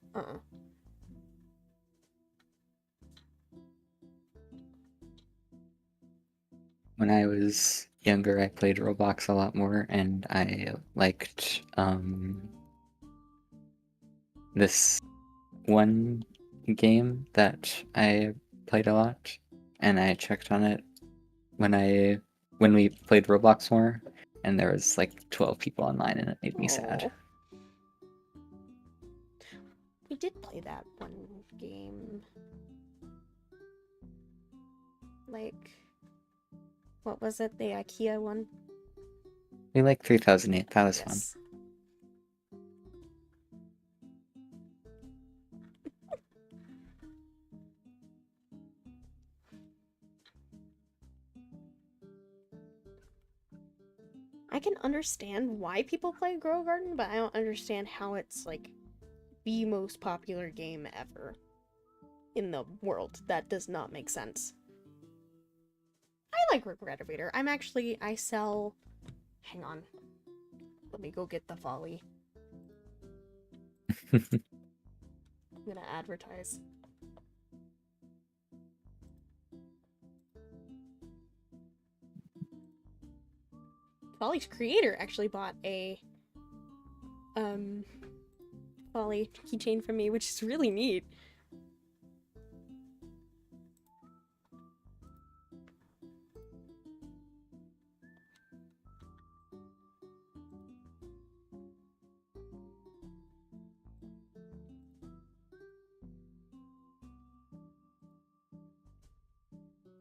When I was younger, I played Roblox a lot more, and I liked this one game that I played a lot, and I checked on it when we played Roblox more, and there was like 12 people online, and it made me sad. We did play that one game. Like, what was it? The IKEA one? We like 3008. That was fun. Yes. I can understand why people play Grow a Garden, but I don't understand how it's like the most popular game ever in the world. That does not make sense. I like Regretivator. I sell. Hang on. Let me go get the folly. I'm gonna advertise. Folly's creator actually bought a Folly keychain from me, which is really neat.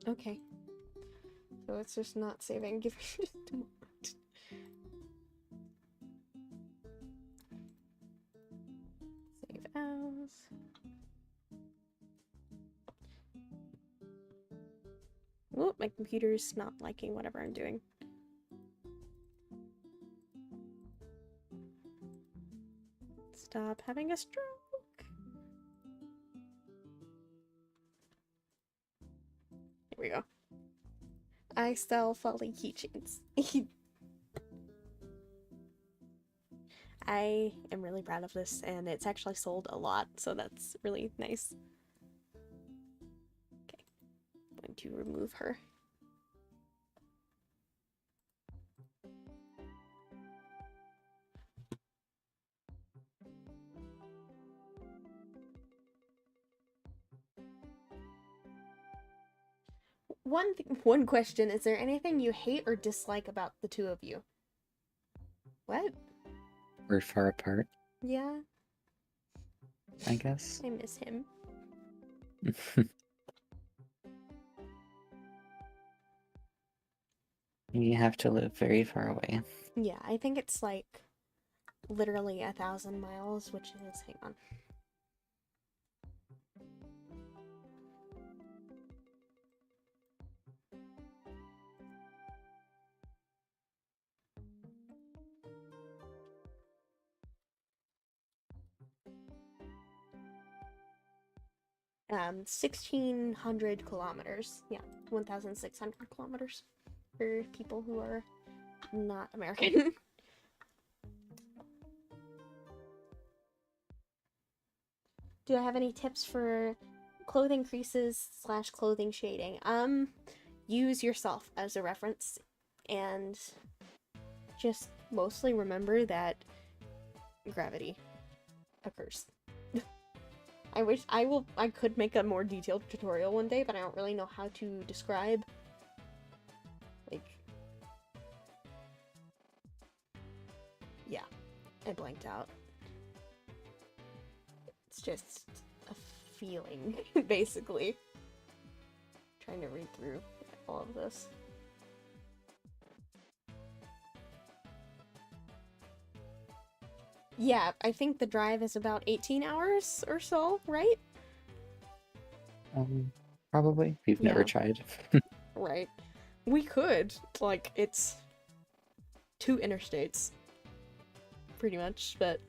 Okay. So it's just not saving. Give me just a moment. Save as. Whoop, my computer's not liking whatever I'm doing. Stop having a stroke. Here we go. I sell Folly keychains. I am really proud of this, and it's actually sold a lot, so that's really nice. Okay, I'm going to remove her. One question, is there anything you hate or dislike about the two of you? What? We're far apart, Yeah, I guess. I miss him. You have to live very far away. Yeah, I think it's like literally 1,000 miles, which is, hang on. Um, 1,600 kilometers. Yeah, 1,600 kilometers. for people who are not American. Do I have any tips for clothing creases / clothing shading? Use yourself as a reference and just mostly remember that gravity occurs. I could make a more detailed tutorial one day, but I don't really know how to describe, like, yeah, I blanked out. It's just a feeling, basically. Trying to read through all of this. Yeah, I think the drive is about 18 hours or so, right? Probably. We've never Yeah. tried. Right. We could. Like, it's 2 interstates. Pretty much, but...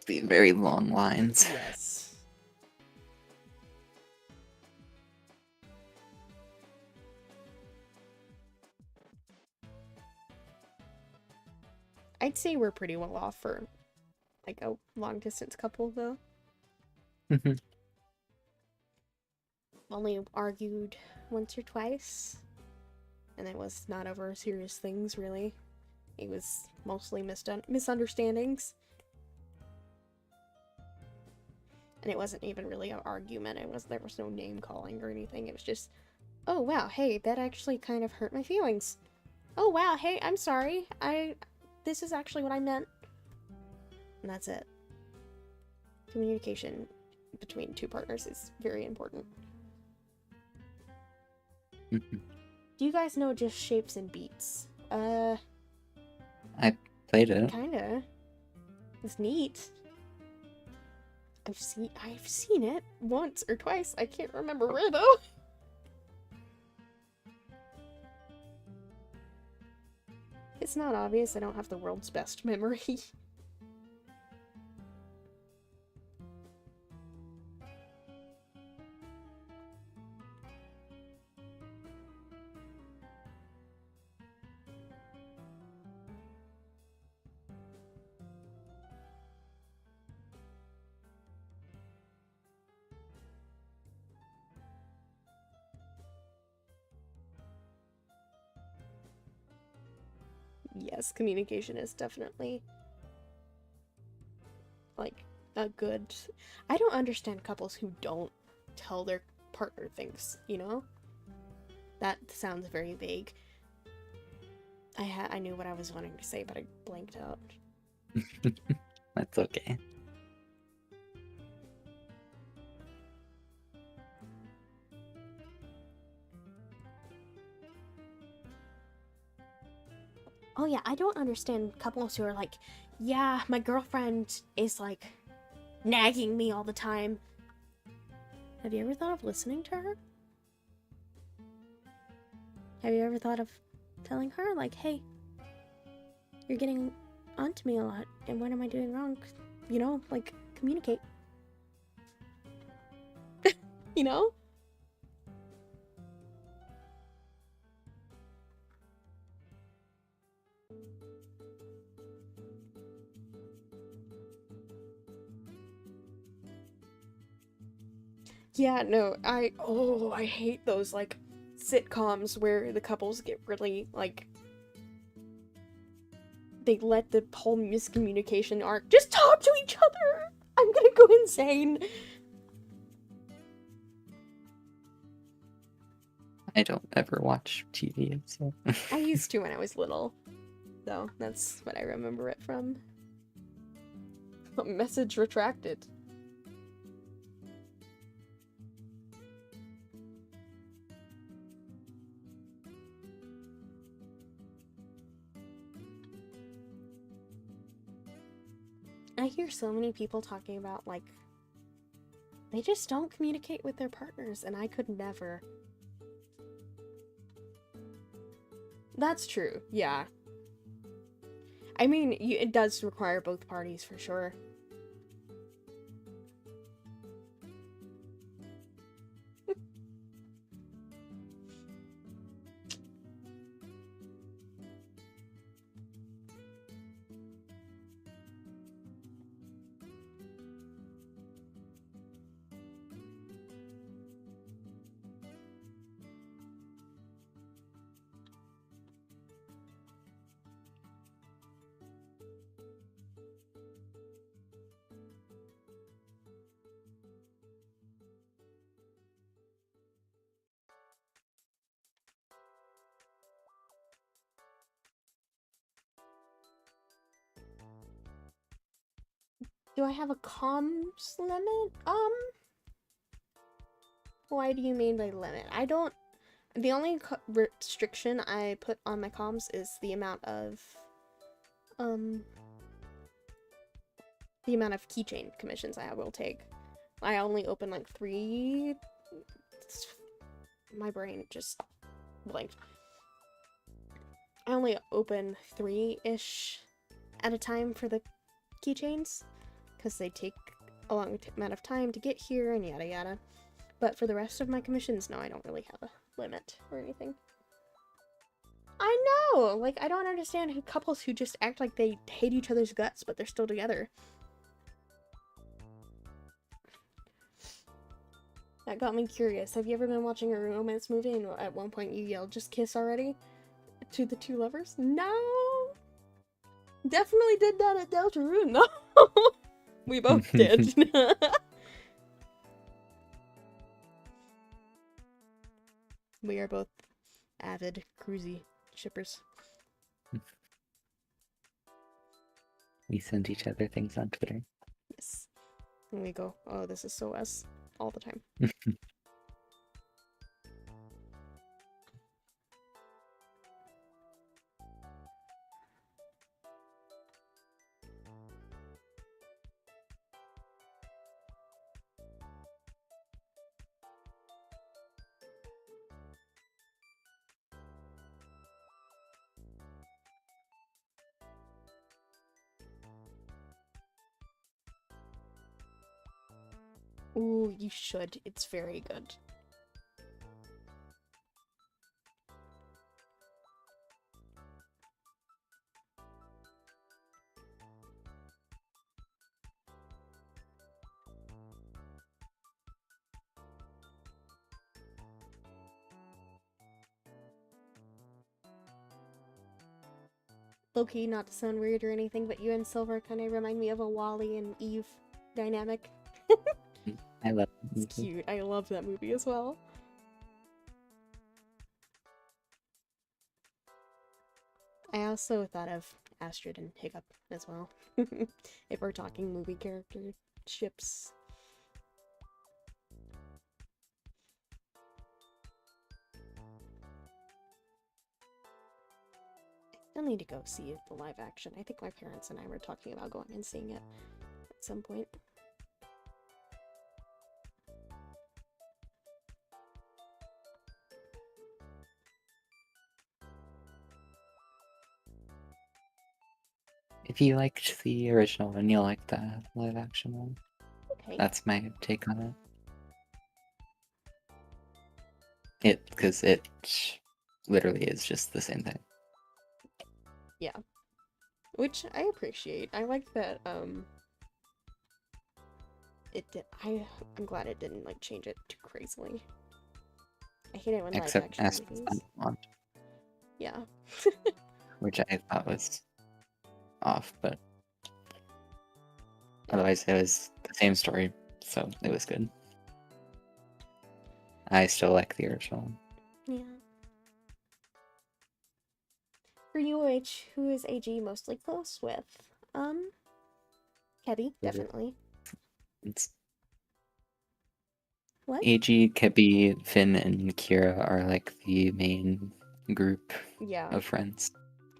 Be very long lines. Yes. I'd say we're pretty well off for, like, a long-distance couple, though. Only argued once or twice. And it was not over serious things, really. It was mostly misunderstandings. And it wasn't even really an argument. There was no name calling or anything. It was just, oh wow, hey, that actually kind of hurt my feelings. Oh wow, hey, I'm sorry. This is actually what I meant. And that's it. Communication between 2 partners is very important. Do you guys know just shapes and beats? I played it. Kinda. It's neat. I've seen it once or twice. I can't remember where though. It's not obvious. I don't have the world's best memory. Yes, communication is definitely, like, a good... I don't understand couples who don't tell their partner things, you know? That sounds very vague. I knew what I was wanting to say, but I blanked out. That's okay. Oh yeah, I don't understand couples who are like, yeah, my girlfriend is like nagging me all the time. Have you ever thought of listening to her? Have you ever thought of telling her, like, hey, you're getting onto me a lot, and what am I doing wrong? You know, like, communicate. You know? Yeah, no, I hate those, like, sitcoms where the couples get really, like, they let the whole miscommunication arc just talk to each other! I'm gonna go insane! I don't ever watch TV, so... I used to when I was little, so that's what I remember it from. Message retracted. I hear so many people talking about, like, they just don't communicate with their partners, and I could never. That's true, yeah. I mean, it does require both parties, for sure. Do I have a comms limit? Why do you mean by limit? I don't. The only restriction I put on my comms is the amount of keychain commissions I will take. I only open like 3. My brain just blanked. I only open 3-ish at a time for the keychains because they take a long amount of time to get here and yada yada. But for the rest of my commissions, no, I don't really have a limit or anything. I know! Like, I don't understand couples who just act like they hate each other's guts, but they're still together. That got me curious. Have you ever been watching a romance movie and at one point you yelled, "Just kiss already?" to the two lovers? No! Definitely did that at Deltarune, though! We both did. We are both avid cruisy shippers. We send each other things on Twitter. Yes. And we go, "Oh, this is so us," all the time. Ooh, you should. It's very good. Low-key, not to sound weird or anything, but you and Silver kind of remind me of a Wally and Eve dynamic. I love It's cute. I love that movie as well. I also thought of Astrid and Hiccup as well. If we're talking movie character ships. I still need to go see the live action. I think my parents and I were talking about going and seeing it at some point. If you liked the original one, you'll like the live action one. Okay. That's my take on it. Because it literally is just the same thing. Yeah. Which I appreciate. I like that, I'm glad it didn't, like, change it too crazily. I hate it when live Except action Aspen's movies. one, Yeah. which I thought was off, but otherwise it was the same story, so it was good. I still like the original one. Yeah. For UH, who is AG mostly close with? Kebby, definitely. It's What? AG, Kebi, Finn, and Kira are like the main group Yeah. of friends.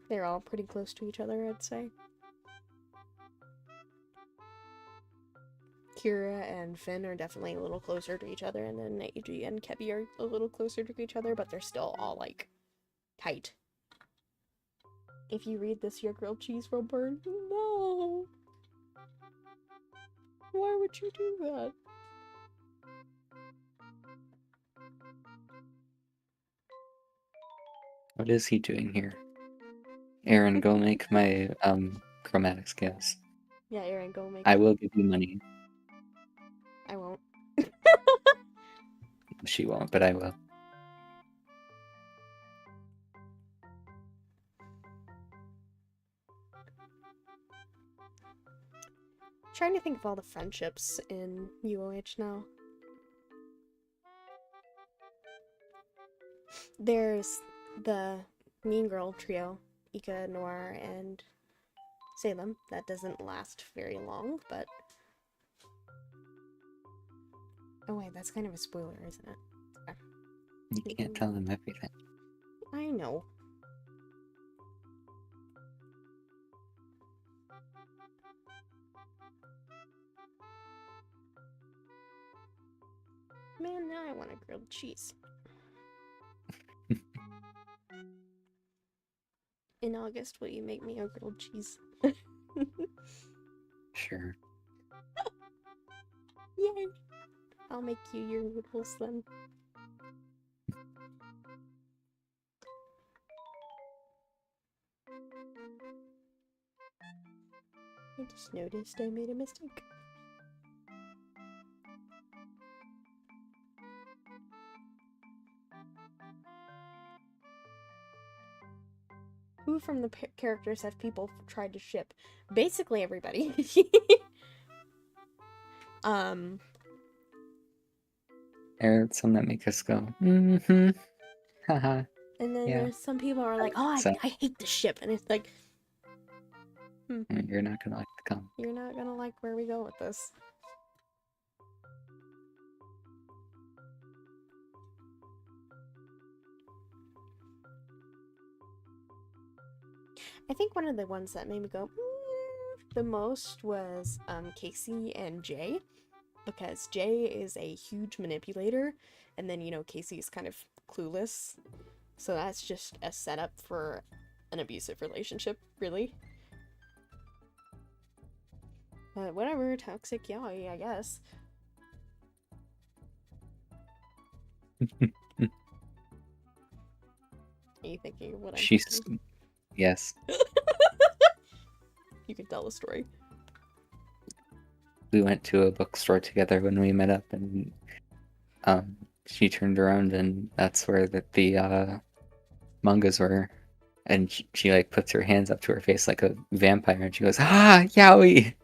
They're all pretty close to each other, I'd say. Kira and Finn are definitely a little closer to each other, and then AG and Kebby are a little closer to each other, but they're still all, like, tight. If you read this, your grilled cheese will burn. No! Why would you do that? What is he doing here? Aaron, go make my chromatic scales. Yeah, Aaron, go make I it. will give you money. I won't. She won't, but I will. Trying to think of all the friendships in UOH now. There's the Mean Girl trio, Ika, Noir, and Salem. That doesn't last very long, but Oh wait, that's kind of a spoiler, isn't it? You can't tell them everything. I know. Man, now I want a grilled cheese. In August, will you make me a grilled cheese? Sure. Yay! I'll make you your noodles then. I just noticed I made a mistake. Who from the characters have people tried to ship? Basically everybody. There are some that make us go, mm-hmm, haha. And then Yeah. there's some people are like, oh, So- I hate this ship. And it's like, You're not gonna like the comment. you're not gonna like where we go with this. I think one of the ones that made me go the most was Casey and Jay, because Jay is a huge manipulator, and then Casey is kind of clueless, so that's just a setup for an abusive relationship, really. But whatever, toxic yaoi, I guess. Are you thinking of what I'm She's thinking? yes. You can tell a story. We went to a bookstore together when we met up, and she turned around, and that's where the mangas were, and she like puts her hands up to her face like a vampire, and she goes, "Ah, yaoi!"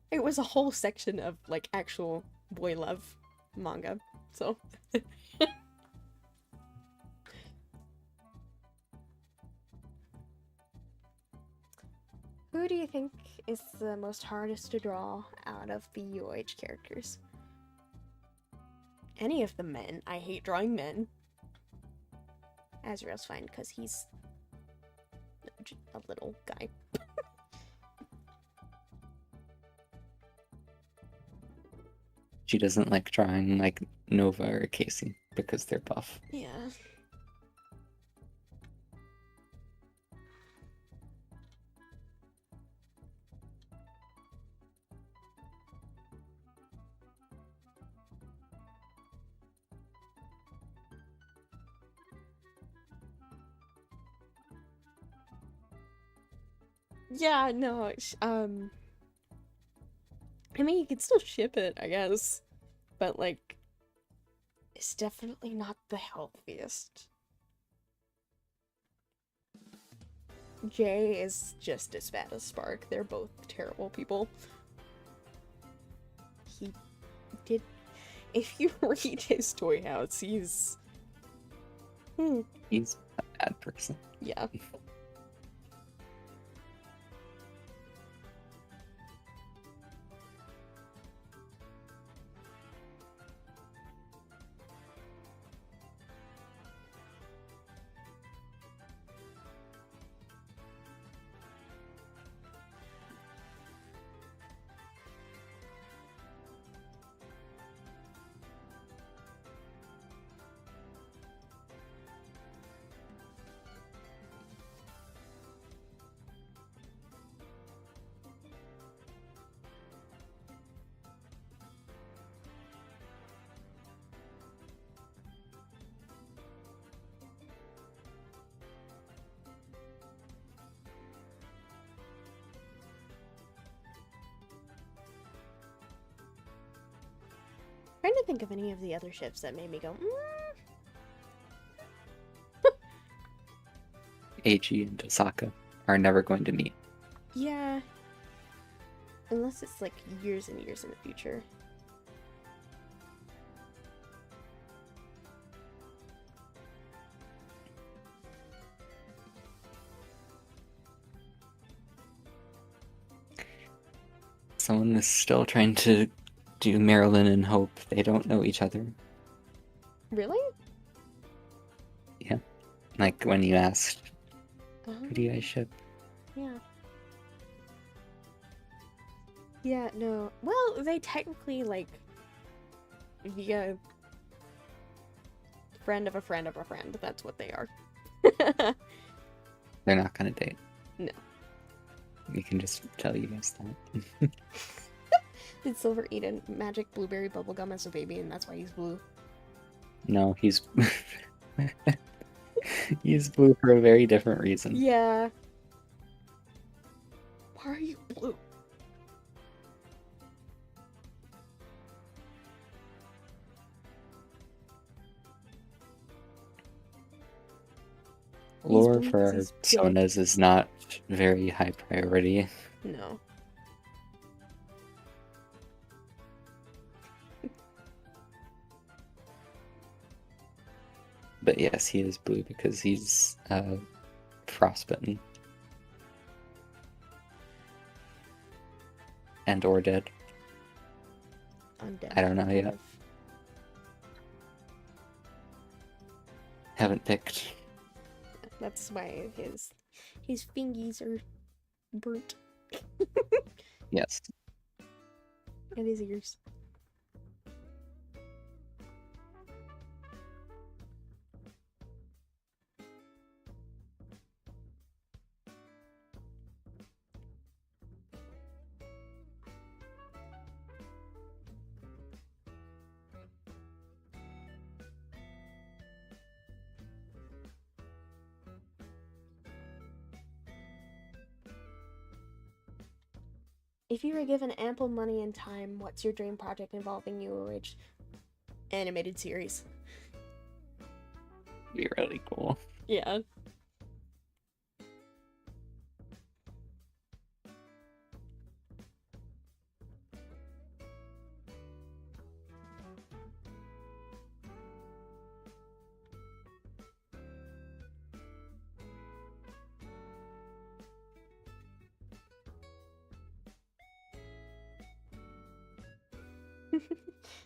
It was a whole section of like actual boy love manga, so. Who do you think is the most hardest to draw out of the UOH characters? Any of the men. I hate drawing men. Azrael's fine because he's a little guy. She doesn't like drawing like Nova or Casey because they're buff. Yeah. Yeah, no, I mean, you can still ship it, I guess, but, like, it's definitely not the healthiest. Jay is just as bad as Spark. They're both terrible people. He did... If you read his toy house, he's... He's a bad person. Yeah. Trying to think of any of the other ships that made me go, Eiji and Osaka are never going to meet. yeah. Unless it's like years and years in the future. Someone is still trying to do Marilyn and Hope. They don't know each other. Really? Yeah. Like when you asked, Oh, who do you guys ship? yeah. Yeah, no. Well, they technically, like, via friend of a friend of a friend. That's what they are. They're not gonna date. No. We can just tell you guys that. Did Silver eat a magic blueberry bubblegum as a baby, and that's why he's blue? No, he's he's blue for a very different reason. Yeah. Why are you blue? Lore blue for 'cause our he's big. sonas is not very high priority. No. But yes, he is blue because he's frostbitten. And or dead. Undead. I don't know kind yet. of. Haven't picked. That's why his fingies are burnt. Yes. And his ears. If you were given ample money and time, what's your dream project involving UOH animated series? Be really cool. Yeah.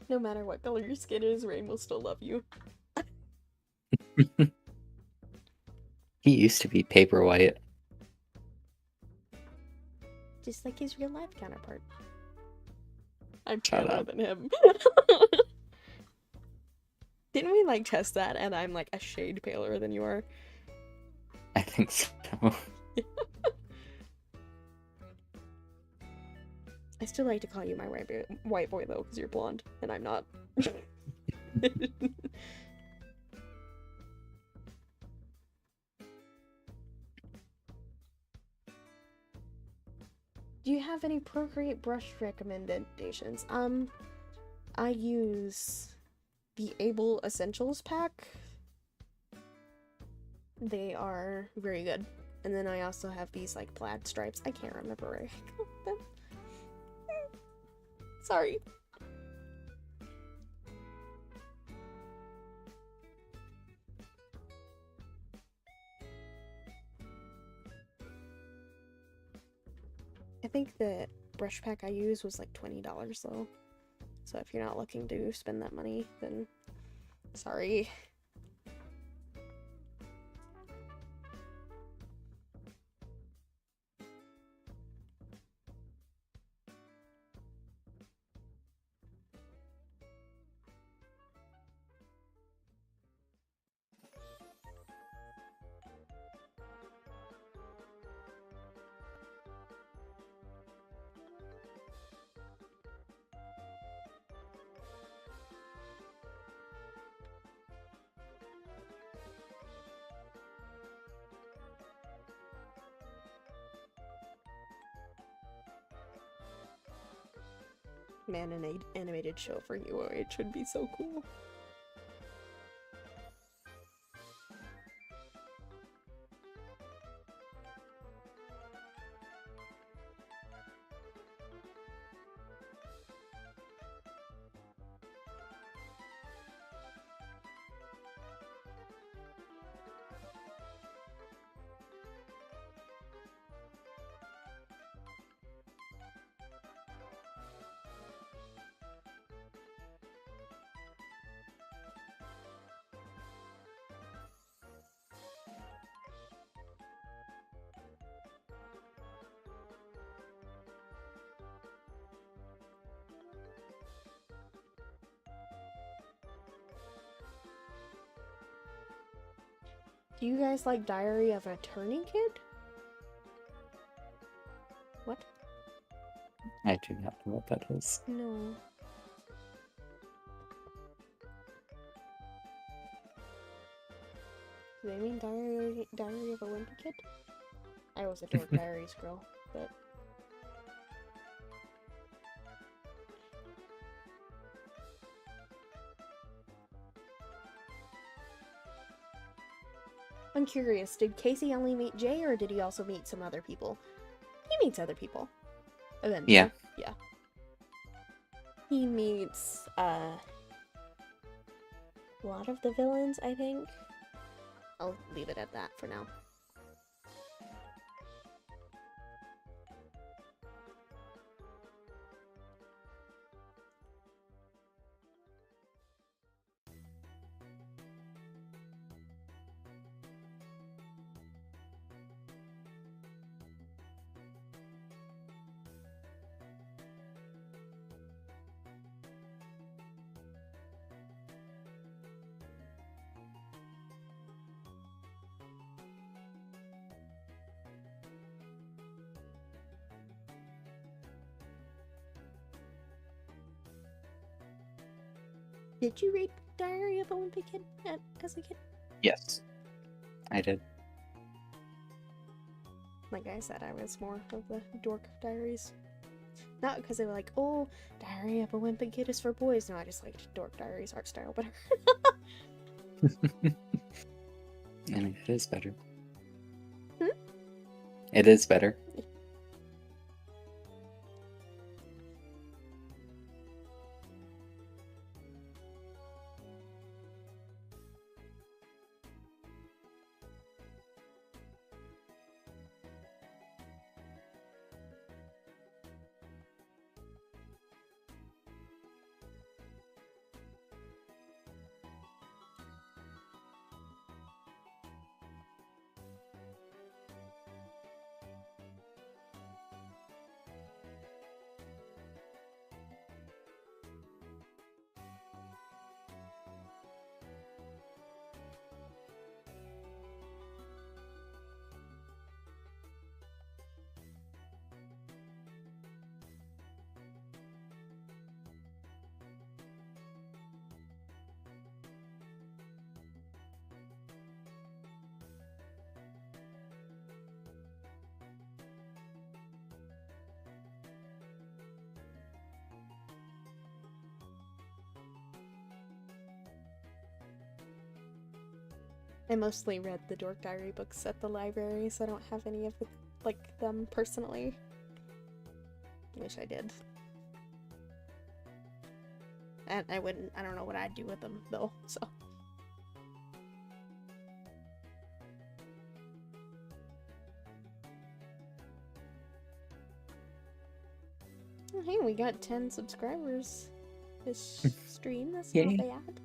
No matter what color your skin is, Rain will still love you. He used to be paper white. Just like his real life counterpart. I'm Shut paler up. than him. Didn't we like test that and I'm like a shade paler than you are? I think so. I still like to call you my white boy though, because you're blonde and I'm not. Do you have any Procreate brush recommendations? I use the Able Essentials pack. They are very good. And then I also have these like plaid stripes. I can't remember where I got them. Sorry. I think the brush pack I used was like $20 though. So if you're not looking to spend that money, then sorry. Man, an animated show for UOH would be so cool. Do you guys like Diary of a Attorney Kid? What? I do not know what that is. No. Do they mean Diary of a Wimpy Kid? I was a Dork Diaries girl, but... I'm curious, did Casey only meet Jay, or did he also meet some other people? He meets other people. Eventually. Yeah. Yeah. He meets, a lot of the villains, I think. I'll leave it at that for now. Did you read Diary of a Wimpy Kid as a kid? Yes, I did. Like I said, I was more of the Dork Diaries. Not because they were like, oh, Diary of a Wimpy Kid is for boys. No, I just liked Dork Diaries art style better. And it is better. Hmm? It is better. I mostly read the Dork Diary books at the library, so I don't have any of the, them personally. Wish I did. And I don't know what I'd do with them, though, so. Oh, hey, we got 10 subscribers this stream. That's not Yay. bad.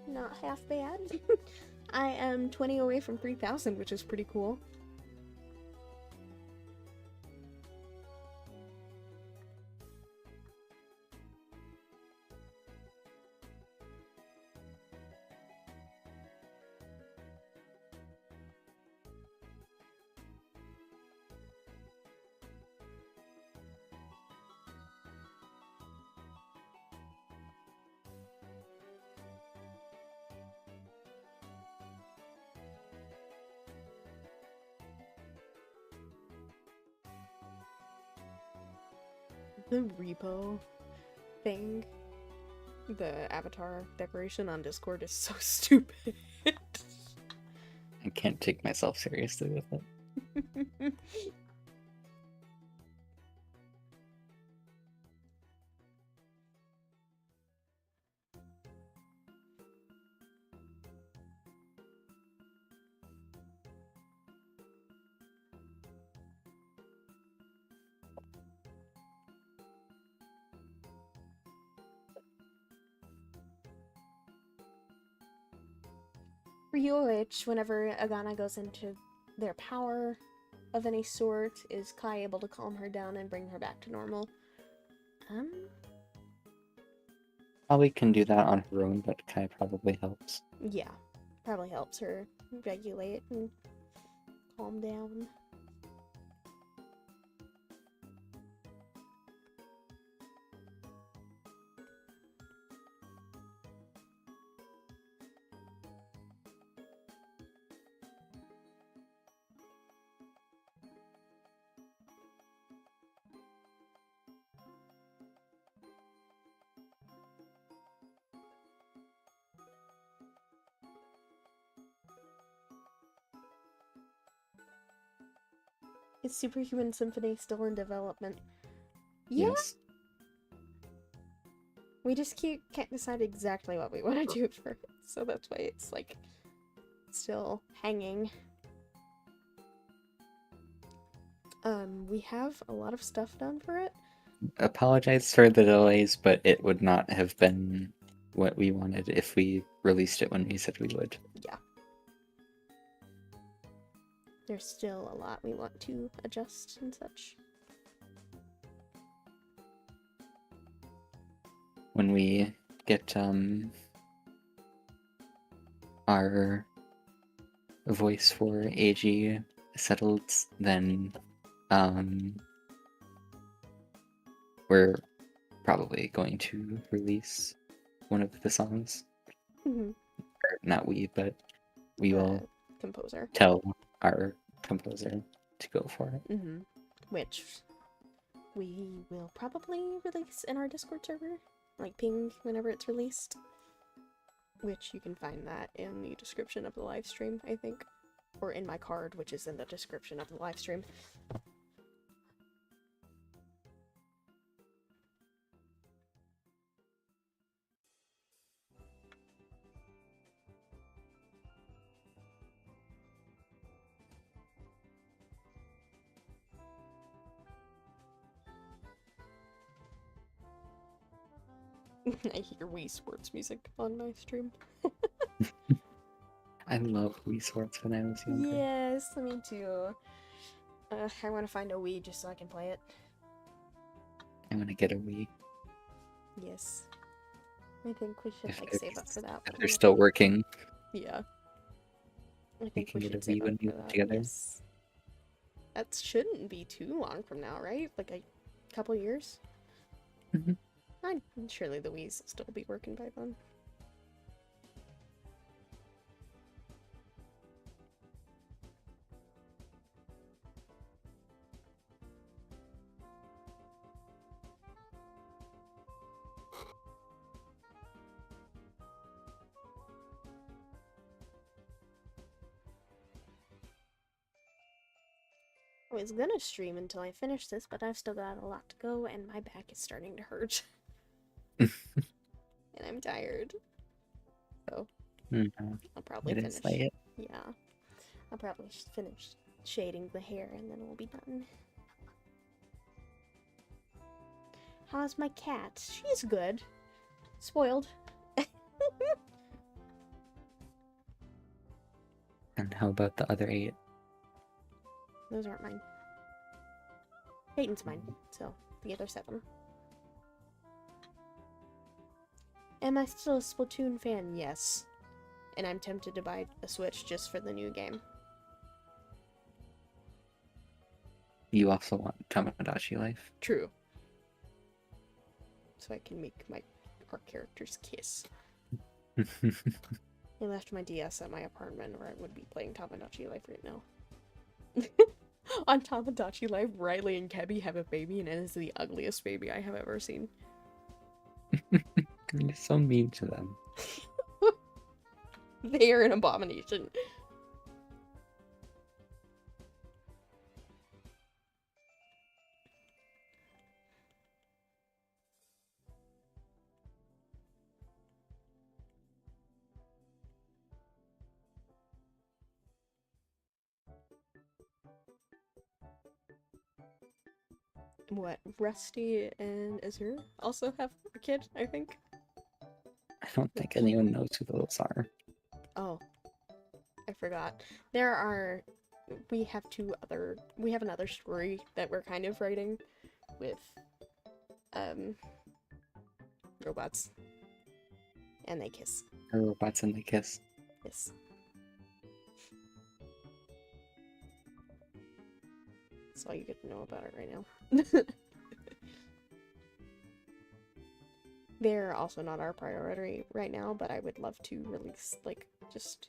Not half bad. I am 20 away from 3,000, which is pretty cool. The repo thing, the avatar decoration on Discord is so stupid. I can't take myself seriously with it. For UOH, whenever Agana goes into their power of any sort, is Kai able to calm her down and bring her back to normal? Probably can do that on her own, but Kai probably helps. Yeah, probably helps her regulate and calm down. Is Superhuman Symphony still in development? Yeah, Yes. we just can't decide exactly what we want to do for it, so that's why it's like still hanging. We have a lot of stuff done for it. Apologize for the delays, but it would not have been what we wanted if we released it when we said we would. Yeah. There's still a lot we want to adjust and such. When we get our voice for AG settled, then we're probably going to release one of the songs. Mm-hmm. Or not we, but we will Composer. tell our composer to go for it. Mm-hmm. Which we will probably release in our Discord server, like ping whenever it's released. Which you can find that in the description of the live stream, I think. Or in my card, which is in the description of the live stream. I hear Wii Sports music on my stream. I love Wii Sports when I was younger. Yes, me too. I want to find a Wii just so I can play it. I want to get a Wii. Yes. I think we should like save up for that. If they're still working, Yeah. I we think can we get a should save Wii when up we for get that. together. Yes. That shouldn't be too long from now, right? Like a couple years? Mhm. Surely the Wii's will still be working by then. I was gonna stream until I finish this, but I've still got a lot to go, and my back is starting to hurt. And I'm tired. So, I'll probably It is finish. late. Yeah. I'll probably finish shading the hair, and then we'll be done. How's my cat? She's good. Spoiled. And how about the other 8? Those aren't mine. Peyton's mine, so the other 7. Am I still a Splatoon fan? Yes. And I'm tempted to buy a Switch just for the new game. You also want Tamagotchi Life? True. So I can make our characters kiss. I left my DS at my apartment, or I would be playing Tamagotchi Life right now. On Tamagotchi Life, Riley and Kebby have a baby, and it is the ugliest baby I have ever seen. You're so mean to them. They are an abomination. What, Rusty and Azure also have a kid, I think? I don't think anyone knows who those are. Oh, I forgot. We have another story that we're kind of writing with, robots. And they kiss. Robots and they kiss. Yes. That's all you get to know about it right now. They're also not our priority right now, but I would love to release, like, just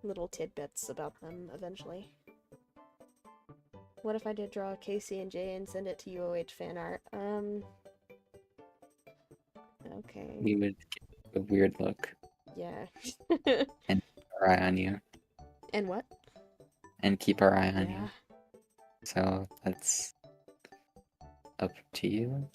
little tidbits about them eventually. What if I did draw Casey and Jay and send it to UOH fan art? Okay. We would give a weird look Yeah. and keep our eye on you. And what? And keep our eye on Yeah. you. So that's up to you.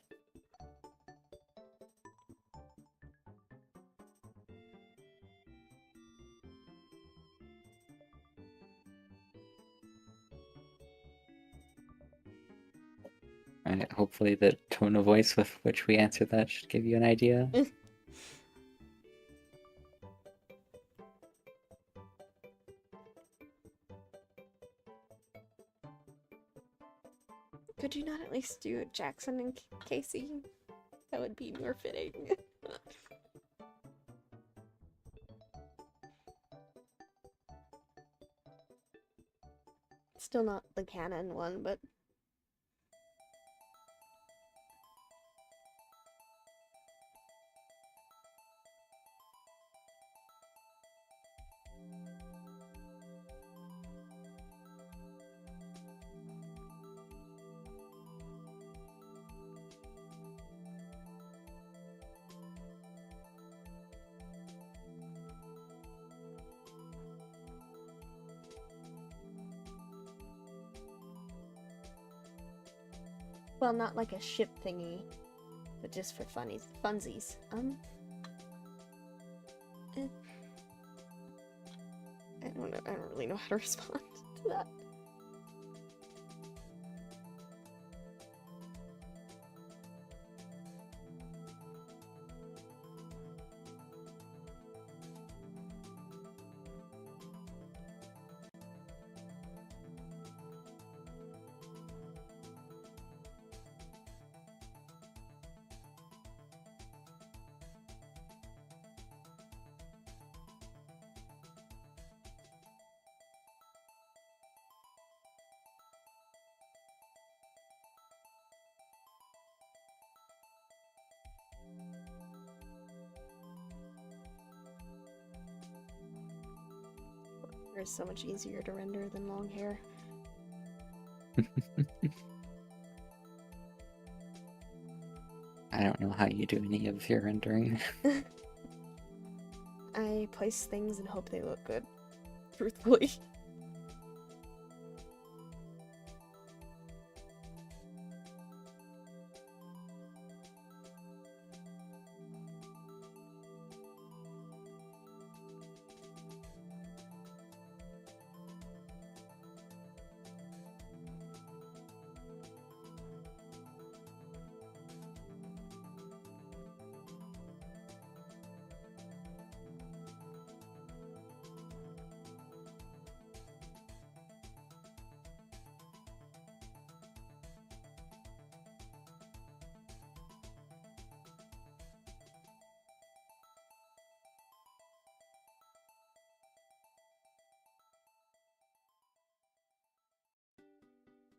Right, hopefully the tone of voice with which we answer that should give you an idea. Could you not at least do Jackson and Casey? That would be more fitting. Still not the canon one, but well, not like a ship thingy, but just for funsies. I don't know. I don't really know how to respond to that. Hair is so much easier to render than long hair. I don't know how you do any of your rendering. I place things and hope they look good. Truthfully.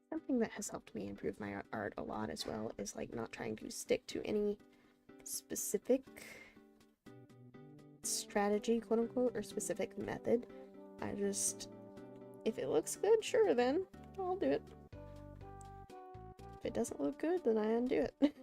Something that has helped me improve my art a lot as well is like not trying to stick to any specific strategy, quote unquote, or specific method. I just, if it looks good, sure, then I'll do it. If it doesn't look good, then I undo it.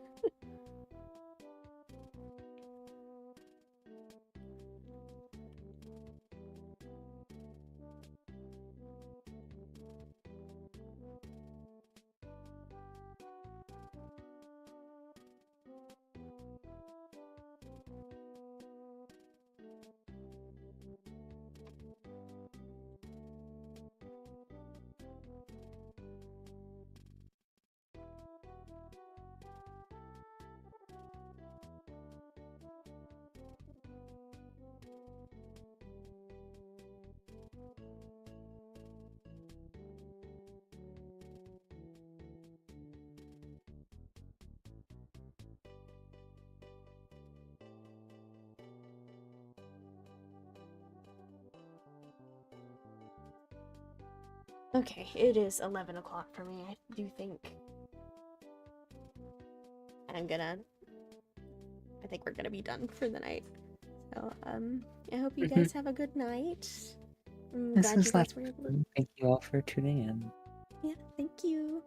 Okay, it is 11 o'clock for me. I do think I think we're gonna be done for the night. So, I hope you guys have a good night. I'm This glad you is guys lots were of able to. fun. Thank you all for tuning in. Yeah, thank you.